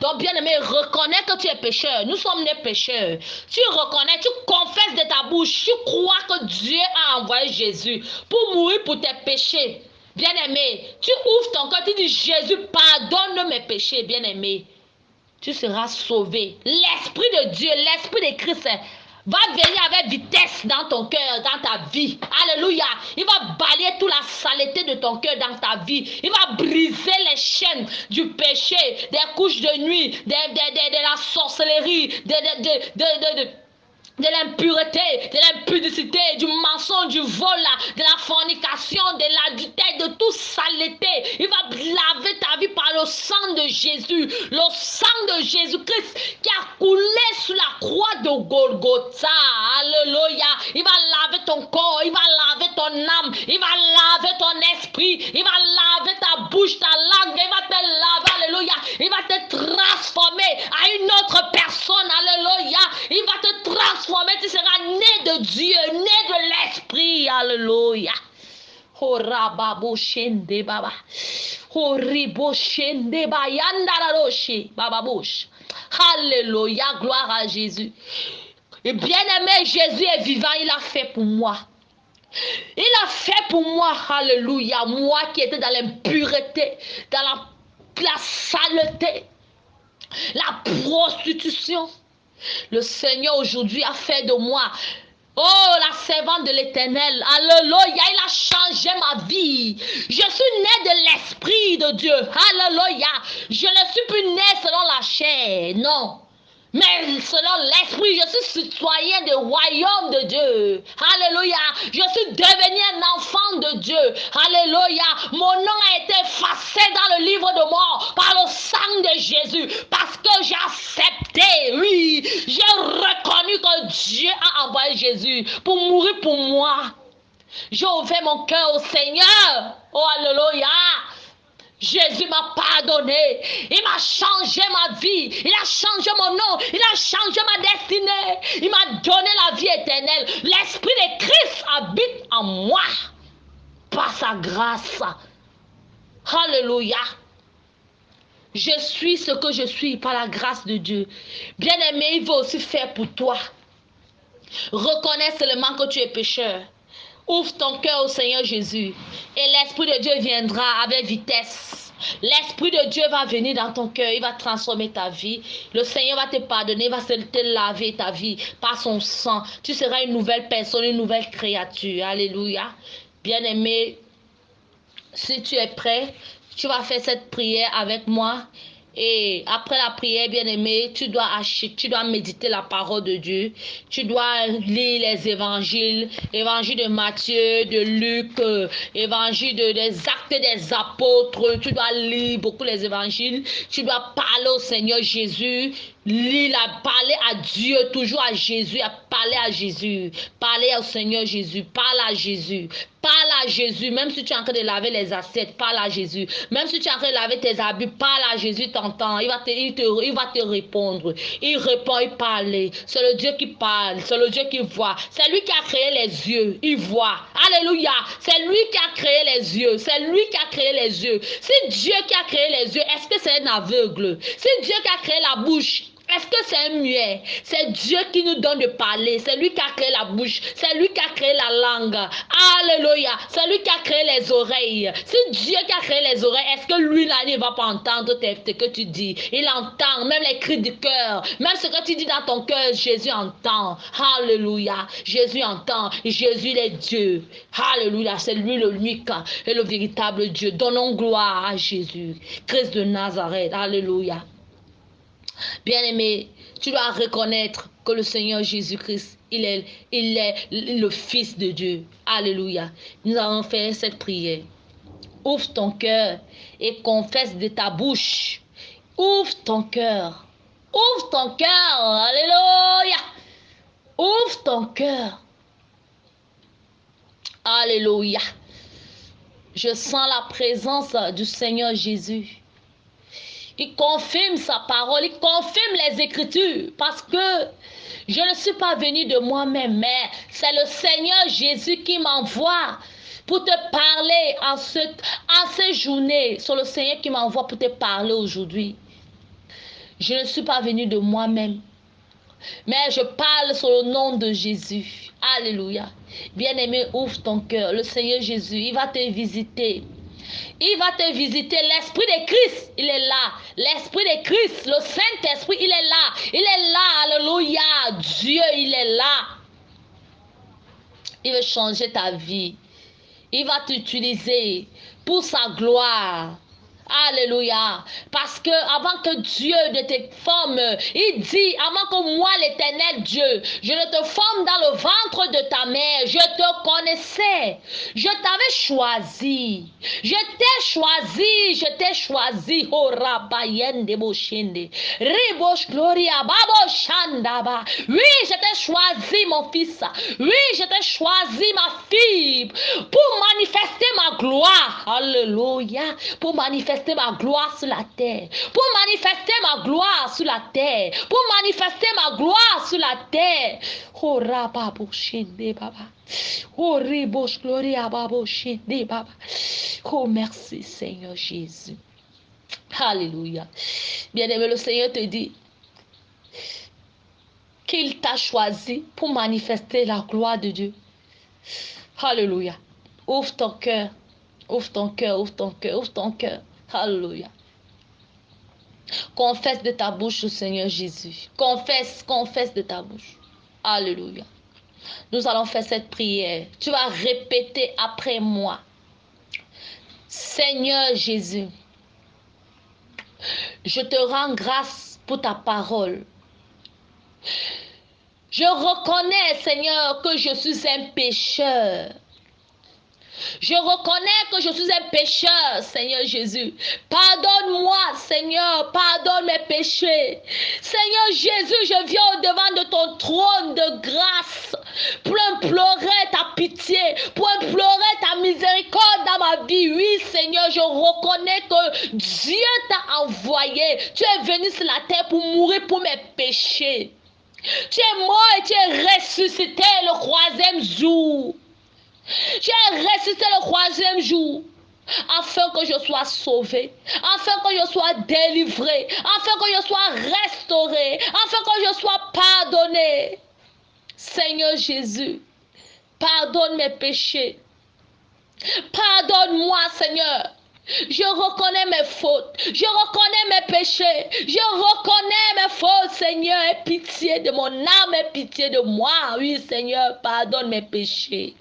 Donc, bien-aimé, reconnais que tu es pécheur. Nous sommes des pécheurs. Tu reconnais, tu confesses de ta bouche, tu crois que Dieu a envoyé Jésus pour mourir pour tes péchés. Bien-aimé, tu ouvres ton cœur, tu dis, Jésus, pardonne mes péchés, bien-aimé. Tu seras sauvé. L'Esprit de Dieu, l'Esprit de Christ va venir avec vitesse dans ton cœur, dans ta vie. Alléluia. Il va balayer toute la saleté de ton cœur dans ta vie. Il va briser les chaînes du péché, des couches de nuit, de la sorcellerie, de l'impureté, de l'impudicité, du mensonge, du vol, de la fornication, de l'adultère, de toute saleté. Il va laver ta vie par le sang de Jésus, le sang de Jésus-Christ qui a coulé sur la croix de Golgotha. Alléluia. Il va laver ton corps, il va laver ton âme, il va laver ton esprit, il va laver ta bouche, ta langue, il va te laver, alléluia. Il va te transformer à une autre personne, alléluia. Il va te transformer, tu seras né de Dieu, né de l'Esprit, alléluia. Horababo shende baba. Horibo shende ba yandararoshe bababosh. Alléluia, gloire à Jésus. Et bien-aimé, Jésus est vivant, il a fait pour moi. Il a fait pour moi, alléluia, moi qui étais dans l'impureté, dans la saleté, la prostitution. Le Seigneur aujourd'hui a fait de moi, oh, la servante de l'Éternel. Alléluia, il a changé ma vie. Je suis née de l'Esprit de Dieu. Alléluia, je ne suis plus née selon la chair, non. Mais selon l'Esprit, je suis citoyen du royaume de Dieu. Alléluia. Je suis devenu un enfant de Dieu. Alléluia. Mon nom a été effacé dans le livre de mort par le sang de Jésus. Parce que j'ai accepté, oui. J'ai reconnu que Dieu a envoyé Jésus pour mourir pour moi. J'ai ouvert mon cœur au Seigneur. Oh, alléluia. Jésus m'a pardonné, il m'a changé ma vie, il a changé mon nom, il a changé ma destinée, il m'a donné la vie éternelle. L'Esprit de Christ habite en moi par sa grâce. Alléluia. Je suis ce que je suis par la grâce de Dieu. Bien-aimé, il veut aussi faire pour toi. Reconnais seulement que tu es pécheur. Ouvre ton cœur au Seigneur Jésus et l'Esprit de Dieu viendra avec vitesse. L'Esprit de Dieu va venir dans ton cœur, il va transformer ta vie. Le Seigneur va te pardonner, il va te laver ta vie par son sang. Tu seras une nouvelle personne, une nouvelle créature. Alléluia. Bien-aimé, si tu es prêt, tu vas faire cette prière avec moi. Et après la prière, bien-aimé, tu dois méditer la parole de Dieu. Tu dois lire les évangiles, évangile de Matthieu, de Luc, évangile des actes des apôtres. Tu dois lire beaucoup les évangiles. Tu dois parler au Seigneur Jésus. Parler à Dieu, toujours à Jésus, parler à Jésus, parler au Seigneur Jésus, parle à Jésus, parle à Jésus, même si tu es en train de laver les assiettes, parle à Jésus, même si tu es en train de laver tes habits, parle à Jésus, t'entend, il va te répondre, il répond, il parle, c'est le Dieu qui parle, c'est le Dieu qui voit, c'est lui qui a créé les yeux, il voit, alléluia, c'est lui qui a créé les yeux, c'est lui qui a créé les yeux, c'est Dieu qui a créé les yeux, est-ce que c'est un aveugle? C'est Dieu qui a créé la bouche. Est-ce que c'est un muet? C'est Dieu qui nous donne de parler. C'est lui qui a créé la bouche. C'est lui qui a créé la langue. Alléluia. C'est lui qui a créé les oreilles. C'est Dieu qui a créé les oreilles. Est-ce que lui, là, il ne va pas entendre ce que tu dis? Il entend même les cris du cœur. Même ce que tu dis dans ton cœur, Jésus entend. Alléluia. Jésus entend. Jésus, il est Dieu. Alléluia. C'est lui l'unique et le véritable Dieu. Donnons gloire à Jésus. Christ de Nazareth. Alléluia. Bien-aimé, tu dois reconnaître que le Seigneur Jésus-Christ, il est le Fils de Dieu. Alléluia. Nous allons faire cette prière. Ouvre ton cœur et confesse de ta bouche. Ouvre ton cœur. Ouvre ton cœur. Alléluia. Ouvre ton cœur. Alléluia. Je sens la présence du Seigneur Jésus. Il confirme sa parole, il confirme les Écritures, parce que je ne suis pas venu de moi-même, mais c'est le Seigneur Jésus qui m'envoie pour te parler en ces journées. C'est le Seigneur qui m'envoie pour te parler aujourd'hui. Je ne suis pas venu de moi-même, mais je parle sur le nom de Jésus. Alléluia. Bien-aimé, ouvre ton cœur. Le Seigneur Jésus, il va te visiter. Il va te visiter. L'Esprit de Christ, il est là. L'Esprit de Christ, le Saint-Esprit, il est là. Il est là. Alléluia. Dieu, il est là. Il veut changer ta vie. Il va t'utiliser pour sa gloire. Alléluia. Parce que avant que Dieu ne te forme, il dit, avant que moi l'éternel Dieu, je ne te forme dans le ventre de ta mère, je te connaissais. Je t'avais choisi. Je t'ai choisi. Oh Rabayen de Boshende. Ribosh Gloria Babo Shandaba. Oui, je t'ai choisi mon fils. Oui, je t'ai choisi ma fille pour manifester ma gloire. Alléluia. Pour manifester manifester ma gloire sur la terre. Pour manifester ma gloire sur la terre. Pour manifester ma gloire sur la terre. Oh, rababo shinde baba. Oh, ribosh gloria babo shinde baba. Oh, merci Seigneur Jésus. Alléluia. Bien-aimé, le Seigneur te dit qu'il t'a choisi pour manifester la gloire de Dieu. Alléluia. Ouvre ton cœur. Ouvre ton cœur, ouvre ton cœur, ouvre ton cœur. Alléluia. Confesse de ta bouche au Seigneur Jésus. Confesse, confesse de ta bouche. Alléluia. Nous allons faire cette prière. Tu vas répéter après moi. Seigneur Jésus, je te rends grâce pour ta parole. Je reconnais, Seigneur, que je suis un pécheur. Je reconnais que je suis un pécheur, Seigneur Jésus. Pardonne-moi, Seigneur, pardonne mes péchés. Seigneur Jésus, je viens au-devant de ton trône de grâce pour implorer ta pitié, pour implorer ta miséricorde dans ma vie. Oui, Seigneur, je reconnais que Dieu t'a envoyé. Tu es venu sur la terre pour mourir pour mes péchés. Tu es mort et tu es ressuscité le troisième jour. Tu es ressuscité le troisième jour, afin que je sois sauvé, afin que je sois délivré, afin que je sois restauré, afin que je sois pardonné. Seigneur Jésus, pardonne mes péchés. Pardonne-moi, Seigneur. Je reconnais mes fautes, je reconnais mes péchés, je reconnais mes fautes, Seigneur. Aie pitié de mon âme, aie pitié de moi. Oui, Seigneur, pardonne mes péchés.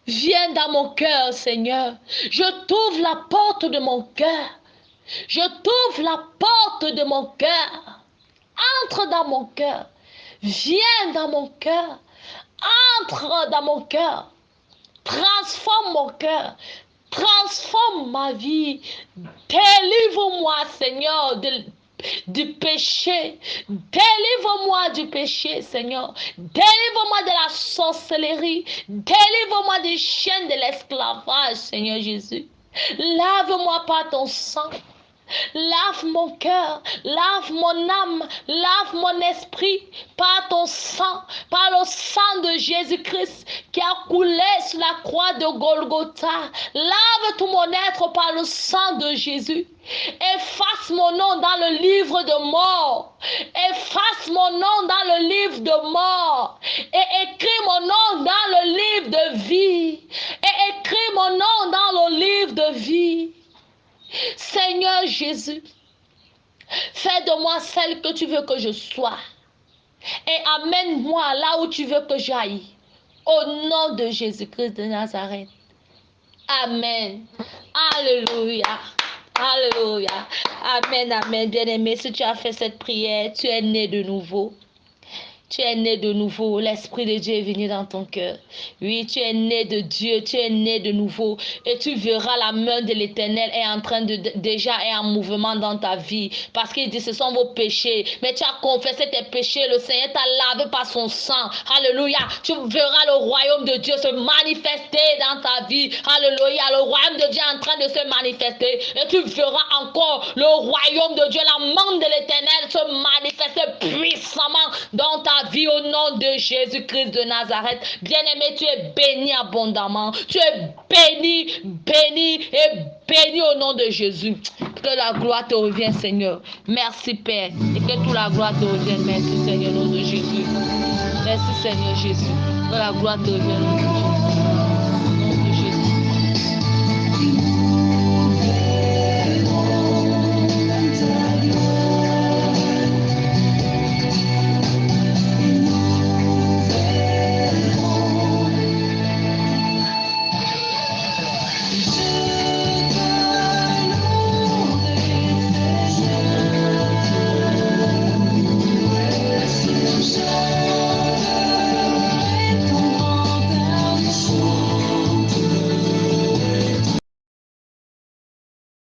Viens dans mon cœur, Seigneur. Je t'ouvre la porte de mon cœur. Je t'ouvre la porte de mon cœur. Entre dans mon cœur. Viens dans mon cœur. Entre dans mon cœur. Transforme mon cœur. Transforme ma vie. Délivre-moi, Seigneur, du péché. Délivre-moi du péché, Seigneur. Délivre-moi de la sorcellerie. Délivre-moi des chaînes de l'esclavage, Seigneur Jésus. Lave-moi par ton sang. Lave mon cœur, lave mon âme, lave mon esprit par ton sang, par le sang de Jésus-Christ qui a coulé sur la croix de Golgotha. Lave tout mon être par le sang de Jésus. Efface mon nom dans le livre de mort. Efface mon nom dans le livre de mort. Et écris mon nom dans le livre de vie. Et écris mon nom dans le livre de vie. Seigneur Jésus, fais de moi celle que tu veux que je sois et amène-moi là où tu veux que j'aille. Au nom de Jésus-Christ de Nazareth. Amen. Alléluia. Alléluia. Amen, amen. Bien-aimé, si tu as fait cette prière, tu es né de nouveau. Tu es né de nouveau, l'Esprit de Dieu est venu dans ton cœur. Oui, tu es né de Dieu, tu es né de nouveau. Et tu verras la main de l'Éternel est en train de déjà est en mouvement dans ta vie. Parce qu'il dit, ce sont vos péchés. Mais tu as confessé tes péchés, le Seigneur t'a lavé par son sang. Alléluia. Tu verras le royaume de Dieu se manifester dans ta vie. Alléluia. Le royaume de Dieu est en train de se manifester. Et tu verras encore le royaume de Dieu, la main de l'Éternel se manifester puissamment dans ta vie au nom de Jésus-Christ de Nazareth. Bien-aimé, tu es béni abondamment. Tu es béni, béni et béni au nom de Jésus. Que la gloire te revienne, Seigneur. Merci, Père. Et que toute la gloire te revienne. Merci, Seigneur, au nom de Jésus. Merci, Seigneur Jésus. Que la gloire te revienne au nom de Jésus.